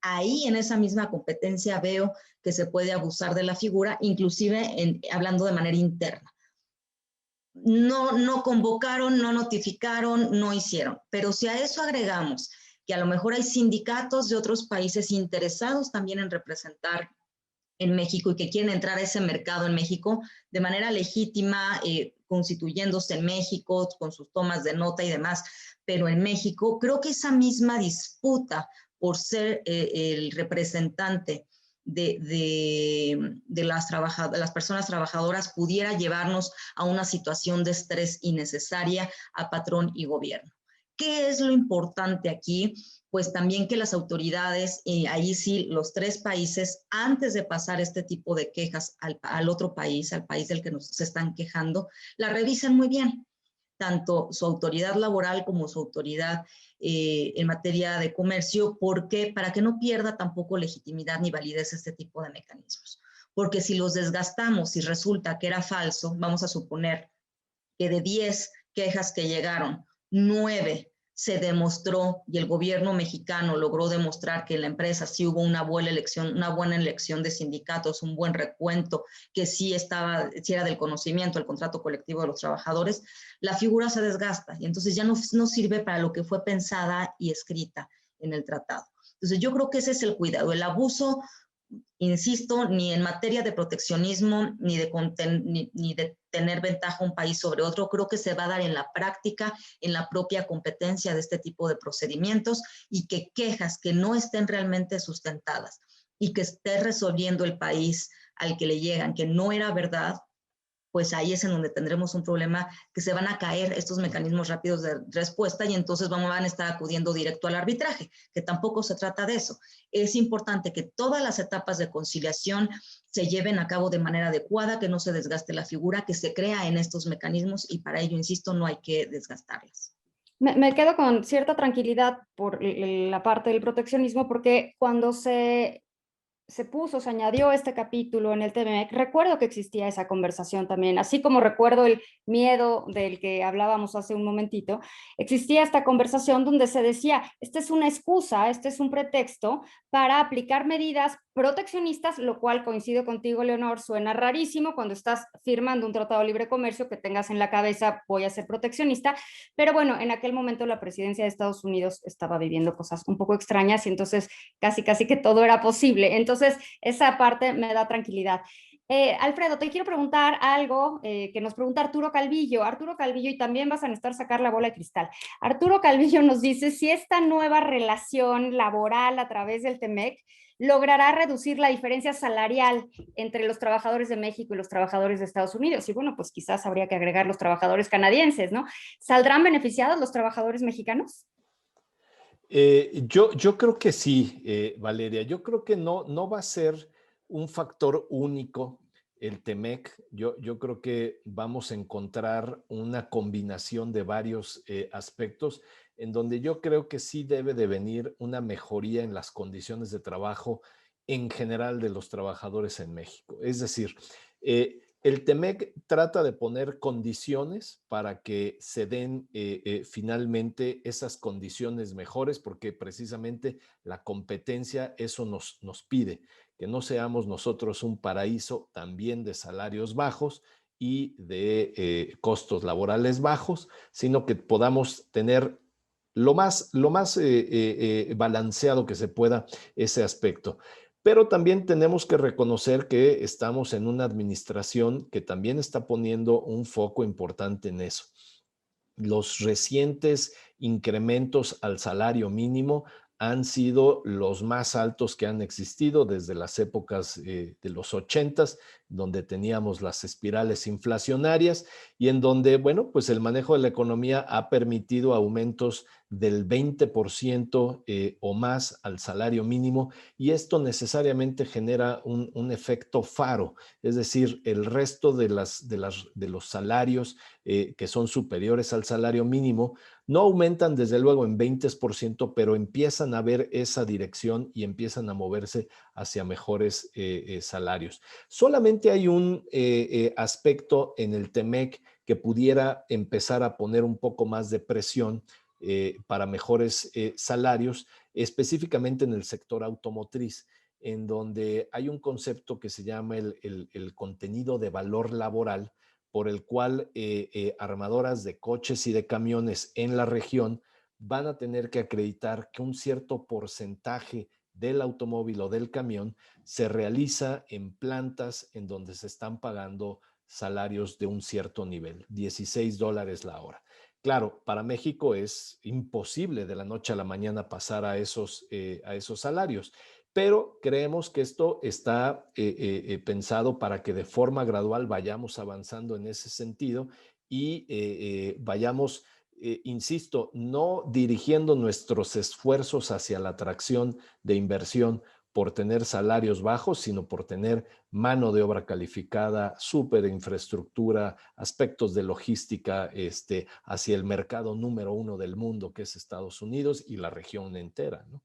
Ahí en esa misma competencia veo que se puede abusar de la figura, inclusive hablando de manera interna. No convocaron, no notificaron, no hicieron. Pero si a eso agregamos que a lo mejor hay sindicatos de otros países interesados también en representar en México y que quieren entrar a ese mercado en México de manera legítima, constituyéndose en México con sus tomas de nota y demás, pero en México creo que esa misma disputa por ser el representante de las personas trabajadoras pudiera llevarnos a una situación de estrés innecesaria a patrón y gobierno. ¿Qué es lo importante aquí? Pues también que las autoridades, ahí sí, los tres países, antes de pasar este tipo de quejas al otro país, al país del que se están quejando, la revisen muy bien, tanto su autoridad laboral como su autoridad en materia de comercio, porque para que no pierda tampoco legitimidad ni validez este tipo de mecanismos. Porque si los desgastamos y resulta que era falso, vamos a suponer que de 10 quejas que llegaron, 9 se demostró y el gobierno mexicano logró demostrar que en la empresa sí hubo una buena elección de sindicatos, un buen recuento, que sí era del conocimiento el contrato colectivo de los trabajadores, la figura se desgasta y entonces ya no sirve para lo que fue pensada y escrita en el tratado. Entonces yo creo que ese es el cuidado, el abuso, insisto, ni en materia de proteccionismo, ni de tener ventaja un país sobre otro, creo que se va a dar en la práctica, en la propia competencia de este tipo de procedimientos y que quejas que no estén realmente sustentadas y que esté resolviendo el país al que le llegan, que no era verdad, pues ahí es en donde tendremos un problema que se van a caer estos mecanismos rápidos de respuesta y entonces van a estar acudiendo directo al arbitraje, que tampoco se trata de eso. Es importante que todas las etapas de conciliación se lleven a cabo de manera adecuada, que no se desgaste la figura, que se crea en estos mecanismos y para ello, insisto, no hay que desgastarlas. Me quedo con cierta tranquilidad por la parte del proteccionismo porque cuando se se añadió este capítulo en el TMEC, recuerdo que existía esa conversación también, así como recuerdo el miedo del que hablábamos hace un momentito, existía esta conversación donde se decía, esta es una excusa, este es un pretexto para aplicar medidas proteccionistas, lo cual coincido contigo, Leonor, suena rarísimo cuando estás firmando un tratado de libre comercio que tengas en la cabeza voy a ser proteccionista, pero bueno, en aquel momento la presidencia de Estados Unidos estaba viviendo cosas un poco extrañas y entonces casi que todo era posible. Entonces, esa parte me da tranquilidad. Alfredo, te quiero preguntar algo que nos pregunta Arturo Calvillo. Arturo Calvillo, y también vas a necesitar sacar la bola de cristal. Arturo Calvillo nos dice si esta nueva relación laboral a través del TEMEC logrará reducir la diferencia salarial entre los trabajadores de México y los trabajadores de Estados Unidos. Y bueno, pues quizás habría que agregar los trabajadores canadienses, ¿no? ¿Saldrán beneficiados los trabajadores mexicanos? Yo creo que sí, Valeria. Yo creo que no va a ser un factor único el TEMEC. Yo creo que vamos a encontrar una combinación de varios aspectos en donde yo creo que sí debe de venir una mejoría en las condiciones de trabajo en general de los trabajadores en México. Es decir, el TEMEC trata de poner condiciones para que se den finalmente esas condiciones mejores, porque precisamente la competencia eso nos pide, que no seamos nosotros un paraíso también de salarios bajos y de costos laborales bajos, sino que podamos tener lo más balanceado que se pueda ese aspecto. Pero también tenemos que reconocer que estamos en una administración que también está poniendo un foco importante en eso. Los recientes incrementos al salario mínimo han sido los más altos que han existido desde las épocas de los 80s, donde teníamos las espirales inflacionarias y en donde, bueno, pues el manejo de la economía ha permitido aumentos del 20% o más al salario mínimo y esto necesariamente genera un efecto faro, es decir, el resto de los salarios que son superiores al salario mínimo, no aumentan desde luego en 20%, pero empiezan a ver esa dirección y empiezan a moverse hacia mejores salarios. Solamente hay un aspecto en el TEMEC que pudiera empezar a poner un poco más de presión para mejores salarios, específicamente en el sector automotriz, en donde hay un concepto que se llama el contenido de valor laboral, por el cual armadoras de coches y de camiones en la región van a tener que acreditar que un cierto porcentaje del automóvil o del camión se realiza en plantas en donde se están pagando salarios de un cierto nivel, $16 la hora. Claro, para México es imposible de la noche a la mañana pasar a esos salarios, pero creemos que esto está pensado para que de forma gradual vayamos avanzando en ese sentido y vayamos, insisto, no dirigiendo nuestros esfuerzos hacia la atracción de inversión por tener salarios bajos, sino por tener mano de obra calificada, súper infraestructura, aspectos de logística hacia el mercado número uno del mundo, que es Estados Unidos y la región entera, ¿no?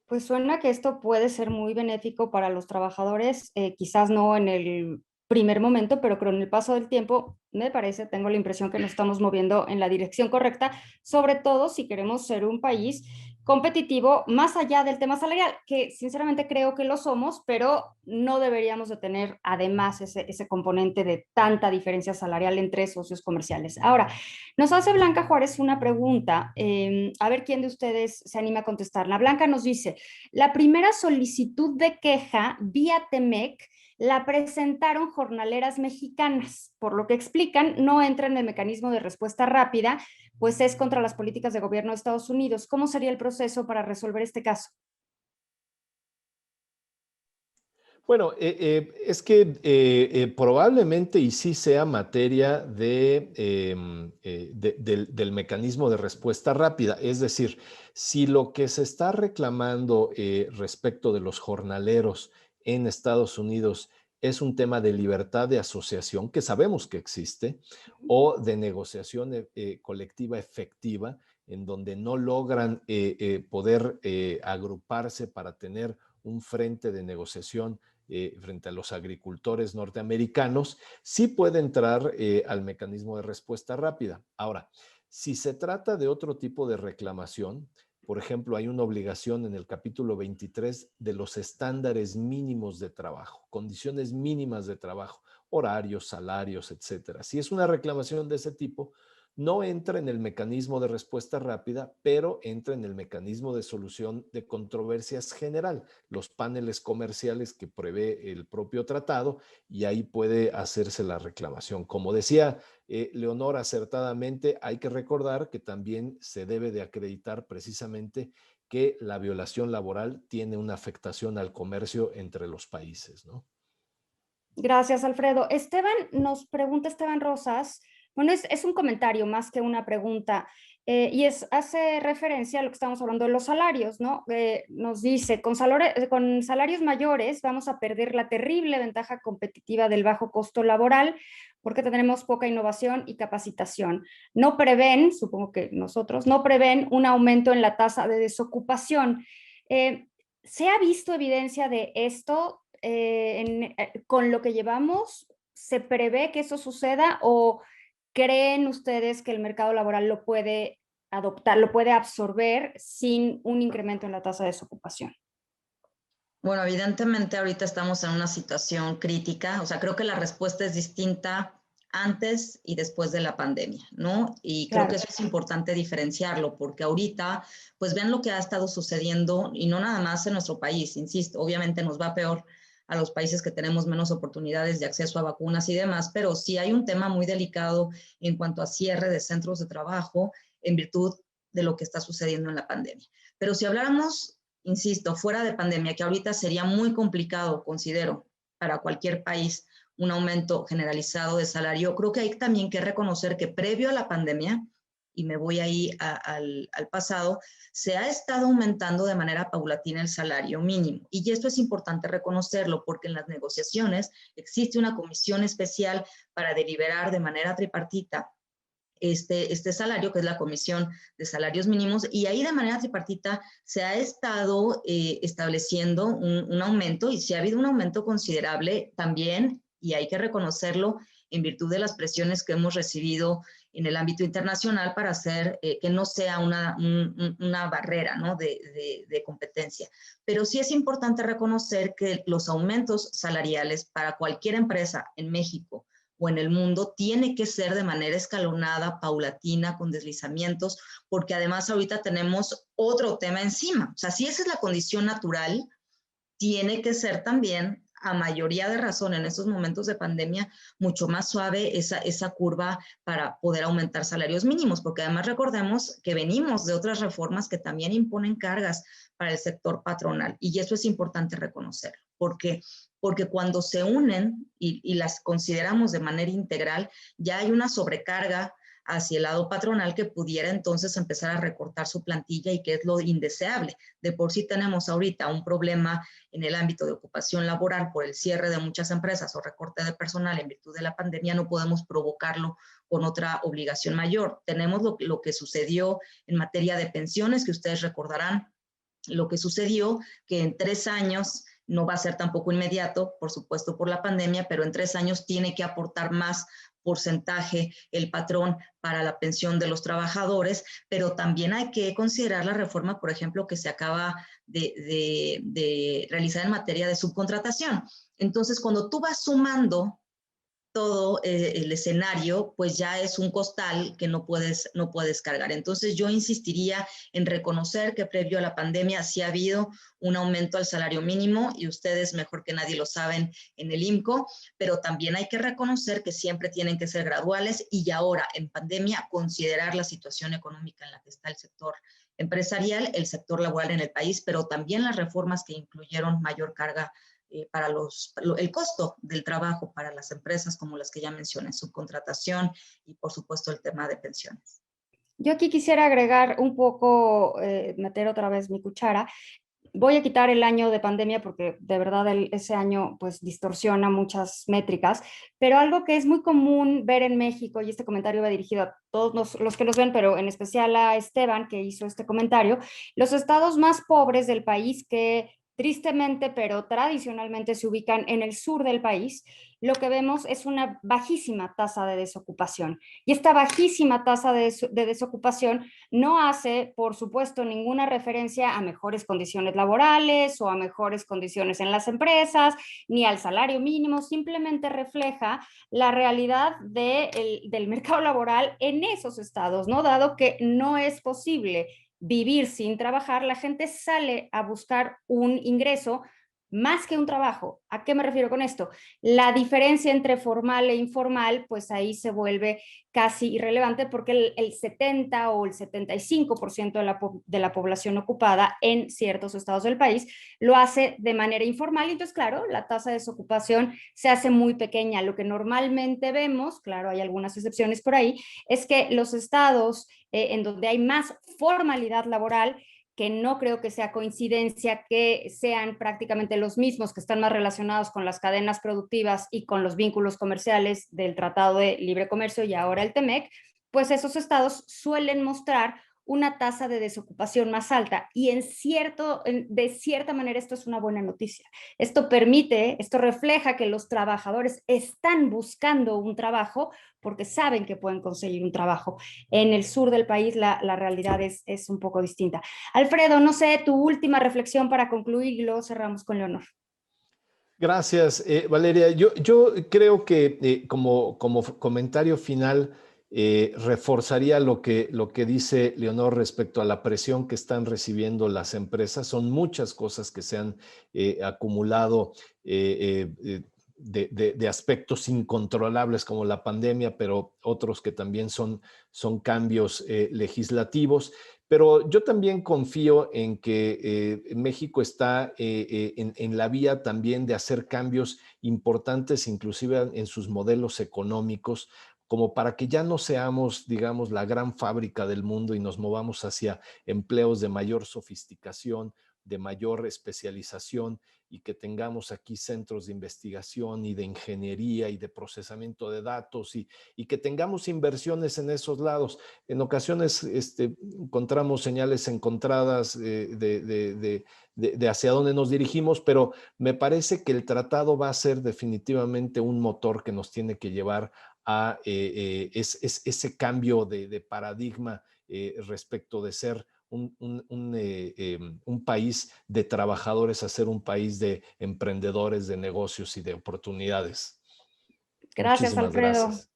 Pues suena que esto puede ser muy benéfico para los trabajadores, quizás no en el primer momento, pero con el paso del tiempo, me parece, tengo la impresión que nos estamos moviendo en la dirección correcta, sobre todo si queremos ser un país competitivo más allá del tema salarial, que sinceramente creo que lo somos, pero no deberíamos de tener además ese componente de tanta diferencia salarial entre socios comerciales. Ahora, nos hace Blanca Juárez una pregunta, a ver quién de ustedes se anima a contestarla. Blanca nos dice, la primera solicitud de queja vía TEMEC la presentaron jornaleras mexicanas. Por lo que explican, no entra en el mecanismo de respuesta rápida, pues es contra las políticas de gobierno de Estados Unidos. ¿Cómo sería el proceso para resolver este caso? Bueno, es que probablemente y sí sea materia del mecanismo de respuesta rápida. Es decir, si lo que se está reclamando respecto de los jornaleros en Estados Unidos es un tema de libertad de asociación, que sabemos que existe, o de negociación colectiva efectiva, en donde no logran poder agruparse para tener un frente de negociación frente a los agricultores norteamericanos, sí puede entrar al mecanismo de respuesta rápida. Ahora, si se trata de otro tipo de reclamación, por ejemplo, hay una obligación en el capítulo 23 de los estándares mínimos de trabajo, condiciones mínimas de trabajo, horarios, salarios, etcétera. Si es una reclamación de ese tipo, no entra en el mecanismo de respuesta rápida, pero entra en el mecanismo de solución de controversias general, los paneles comerciales que prevé el propio tratado, y ahí puede hacerse la reclamación. Como decía Leonor acertadamente, hay que recordar que también se debe de acreditar precisamente que la violación laboral tiene una afectación al comercio entre los países, ¿no? Gracias, Alfredo. Nos pregunta Esteban Rosas, bueno, es un comentario más que una pregunta, hace referencia a lo que estamos hablando de los salarios, ¿no? Nos dice, con salarios mayores vamos a perder la terrible ventaja competitiva del bajo costo laboral porque tenemos poca innovación y capacitación. No prevén, supongo que nosotros, no prevén un aumento en la tasa de desocupación. ¿Se ha visto evidencia de esto? Con lo que llevamos, ¿se prevé que eso suceda o creen ustedes que el mercado laboral lo puede adoptar, lo puede absorber sin un incremento en la tasa de desocupación? Bueno, evidentemente ahorita estamos en una situación crítica, o sea, creo que la respuesta es distinta antes y después de la pandemia, ¿no? Y creo que eso es importante diferenciarlo, porque ahorita, pues ven lo que ha estado sucediendo, y no nada más en nuestro país, insisto, obviamente nos va peor a los países que tenemos menos oportunidades de acceso a vacunas y demás, pero sí hay un tema muy delicado en cuanto a cierre de centros de trabajo en virtud de lo que está sucediendo en la pandemia. Pero si habláramos, insisto, fuera de pandemia, que ahorita sería muy complicado, considero, para cualquier país, un aumento generalizado de salario, creo que hay también que reconocer que previo a la pandemia, y me voy ahí al pasado, se ha estado aumentando de manera paulatina el salario mínimo. Y esto es importante reconocerlo porque en las negociaciones existe una comisión especial para deliberar de manera tripartita este salario, que es la Comisión de Salarios Mínimos, y ahí de manera tripartita se ha estado estableciendo un aumento, y sí ha habido un aumento considerable también, y hay que reconocerlo, en virtud de las presiones que hemos recibido en el ámbito internacional para hacer que no sea una barrera, ¿no? de competencia. Pero sí es importante reconocer que los aumentos salariales para cualquier empresa en México o en el mundo tiene que ser de manera escalonada, paulatina, con deslizamientos, porque además ahorita tenemos otro tema encima. O sea, si esa es la condición natural, tiene que ser también, a mayoría de razón en estos momentos de pandemia, mucho más suave esa curva para poder aumentar salarios mínimos, porque además recordemos que venimos de otras reformas que también imponen cargas para el sector patronal, y eso es importante reconocerlo. ¿Por qué? Porque cuando se unen y las consideramos de manera integral, ya hay una sobrecarga hacia el lado patronal que pudiera entonces empezar a recortar su plantilla, y que es lo indeseable. De por sí tenemos ahorita un problema en el ámbito de ocupación laboral por el cierre de muchas empresas o recorte de personal en virtud de la pandemia, no podemos provocarlo con otra obligación mayor. Tenemos lo que sucedió en materia de pensiones, que ustedes recordarán, lo que sucedió, que en 3 años, no va a ser tampoco inmediato, por supuesto por la pandemia, pero en 3 años tiene que aportar más porcentaje el patrón para la pensión de los trabajadores, pero también hay que considerar la reforma, por ejemplo, que se acaba de realizar en materia de subcontratación. Entonces, cuando tú vas sumando todo el escenario, pues ya es un costal que no puedes cargar. Entonces yo insistiría en reconocer que previo a la pandemia sí ha habido un aumento al salario mínimo, y ustedes mejor que nadie lo saben en el IMCO, pero también hay que reconocer que siempre tienen que ser graduales, y ahora en pandemia considerar la situación económica en la que está el sector empresarial, el sector laboral en el país, pero también las reformas que incluyeron mayor carga para el costo del trabajo para las empresas, como las que ya mencioné, subcontratación y por supuesto el tema de pensiones. Yo aquí quisiera agregar un poco, meter otra vez mi cuchara. Voy a quitar el año de pandemia porque de verdad ese año pues distorsiona muchas métricas, pero algo que es muy común ver en México, y este comentario va dirigido a todos los que nos ven, pero en especial a Esteban, que hizo este comentario, los estados más pobres del país que tristemente, pero tradicionalmente se ubican en el sur del país, lo que vemos es una bajísima tasa de desocupación. Y esta bajísima tasa de desocupación no hace, por supuesto, ninguna referencia a mejores condiciones laborales o a mejores condiciones en las empresas, ni al salario mínimo, simplemente refleja la realidad del mercado laboral en esos estados, ¿no? Dado que no es posible vivir sin trabajar, la gente sale a buscar un ingreso más que un trabajo. ¿A qué me refiero con esto? La diferencia entre formal e informal, pues ahí se vuelve casi irrelevante porque el 70 o el 75% de la población ocupada en ciertos estados del país lo hace de manera informal y entonces, claro, la tasa de desocupación se hace muy pequeña. Lo que normalmente vemos, claro, hay algunas excepciones por ahí, es que los estados en donde hay más formalidad laboral, que no creo que sea coincidencia que sean prácticamente los mismos que están más relacionados con las cadenas productivas y con los vínculos comerciales del Tratado de Libre Comercio y ahora el TEMEC, pues esos estados suelen mostrar una tasa de desocupación más alta y de cierta manera esto es una buena noticia. Esto refleja que los trabajadores están buscando un trabajo porque saben que pueden conseguir un trabajo. En el sur del país la realidad es un poco distinta. Alfredo, no sé, tu última reflexión para concluir y luego cerramos con Leonor. Gracias, Valeria. Yo creo que como comentario final reforzaría lo que dice Leonor respecto a la presión que están recibiendo las empresas. Son muchas cosas que se han acumulado de aspectos incontrolables como la pandemia, pero otros que también son cambios legislativos. Pero yo también confío en que México está en la vía también de hacer cambios importantes, inclusive en sus modelos económicos, como para que ya no seamos, digamos, la gran fábrica del mundo y nos movamos hacia empleos de mayor sofisticación, de mayor especialización y que tengamos aquí centros de investigación y de ingeniería y de procesamiento de datos y que tengamos inversiones en esos lados. En ocasiones encontramos señales encontradas de hacia dónde nos dirigimos, pero me parece que el tratado va a ser definitivamente un motor que nos tiene que llevar a ese cambio de paradigma respecto de ser un país de trabajadores a ser un país de emprendedores, de negocios y de oportunidades. Gracias, Muchísimas Alfredo. gracias.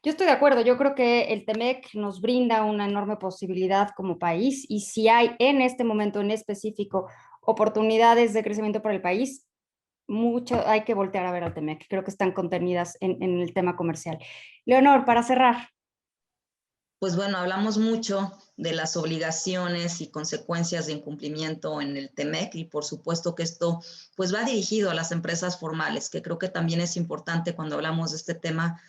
Yo estoy de acuerdo, yo creo que el TEMEC nos brinda una enorme posibilidad como país y si hay en este momento en específico oportunidades de crecimiento para el país, hay que voltear a ver al TEMEC, creo que están contenidas en el tema comercial. Leonor, para cerrar. Pues bueno, hablamos mucho de las obligaciones y consecuencias de incumplimiento en el TEMEC y por supuesto que esto pues va dirigido a las empresas formales, que creo que también es importante cuando hablamos de este tema,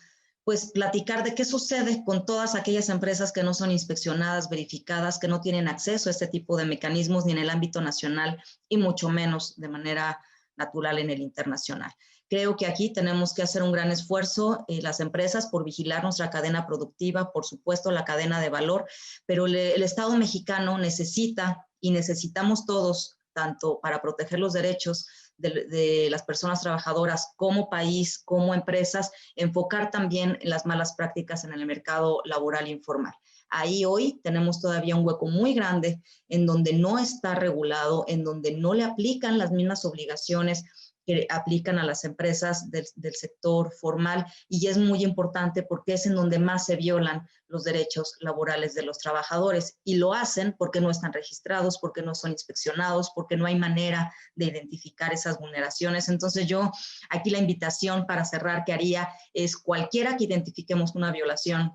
pues platicar de qué sucede con todas aquellas empresas que no son inspeccionadas, verificadas, que no tienen acceso a este tipo de mecanismos ni en el ámbito nacional y mucho menos de manera natural en el internacional. Creo que aquí tenemos que hacer un gran esfuerzo, las empresas, por vigilar nuestra cadena productiva, por supuesto la cadena de valor, pero el Estado mexicano necesita y necesitamos todos, tanto para proteger los derechos de las personas trabajadoras como país, como empresas, enfocar también en las malas prácticas en el mercado laboral informal. Ahí hoy tenemos todavía un hueco muy grande en donde no está regulado, en donde no le aplican las mismas obligaciones que aplican a las empresas del sector formal y es muy importante porque es en donde más se violan los derechos laborales de los trabajadores y lo hacen porque no están registrados, porque no son inspeccionados, porque no hay manera de identificar esas vulneraciones. Entonces yo aquí la invitación para cerrar que haría es cualquiera que identifiquemos una violación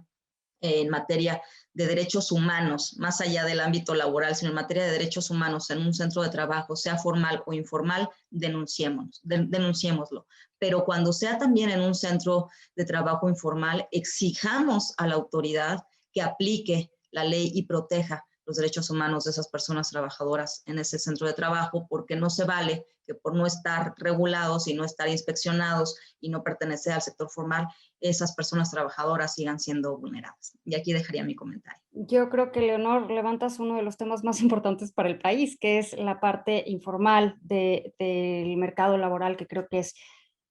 en materia de derechos humanos, más allá del ámbito laboral, sino en materia de derechos humanos en un centro de trabajo, sea formal o informal, denunciémoslo. Pero cuando sea también en un centro de trabajo informal, exijamos a la autoridad que aplique la ley y proteja los derechos humanos de esas personas trabajadoras en ese centro de trabajo, porque no se vale que por no estar regulados y no estar inspeccionados y no pertenecer al sector formal, esas personas trabajadoras sigan siendo vulneradas. Y aquí dejaría mi comentario. Yo creo que, Leonor, levantas uno de los temas más importantes para el país, que es la parte informal del mercado laboral, que creo que es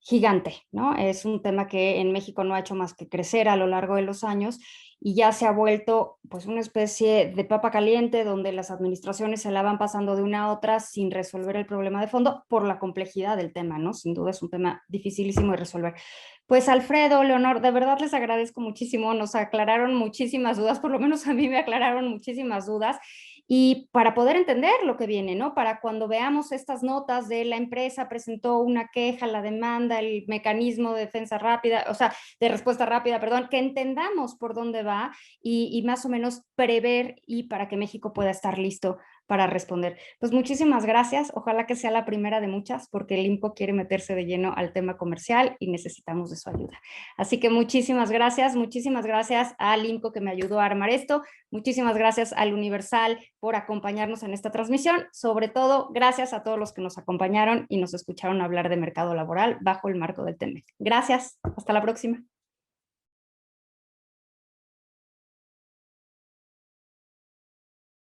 gigante, ¿no? Es un tema que en México no ha hecho más que crecer a lo largo de los años y ya se ha vuelto pues una especie de papa caliente donde las administraciones se la van pasando de una a otra sin resolver el problema de fondo por la complejidad del tema, ¿no? Sin duda es un tema dificilísimo de resolver. Pues Alfredo, Leonor, de verdad les agradezco muchísimo, nos aclararon muchísimas dudas, por lo menos a mí me aclararon muchísimas dudas, y para poder entender lo que viene, ¿no? Para cuando veamos estas notas de la empresa presentó una queja, la demanda, el mecanismo de defensa rápida, o sea, de respuesta rápida, perdón, que entendamos por dónde va y más o menos prever y para que México pueda estar listo para responder. Pues muchísimas gracias, ojalá que sea la primera de muchas, porque el INPO quiere meterse de lleno al tema comercial y necesitamos de su ayuda. Así que muchísimas gracias al INPO que me ayudó a armar esto, muchísimas gracias al Universal por acompañarnos en esta transmisión, sobre todo gracias a todos los que nos acompañaron y nos escucharon hablar de mercado laboral bajo el marco del TEMEC. Gracias, hasta la próxima.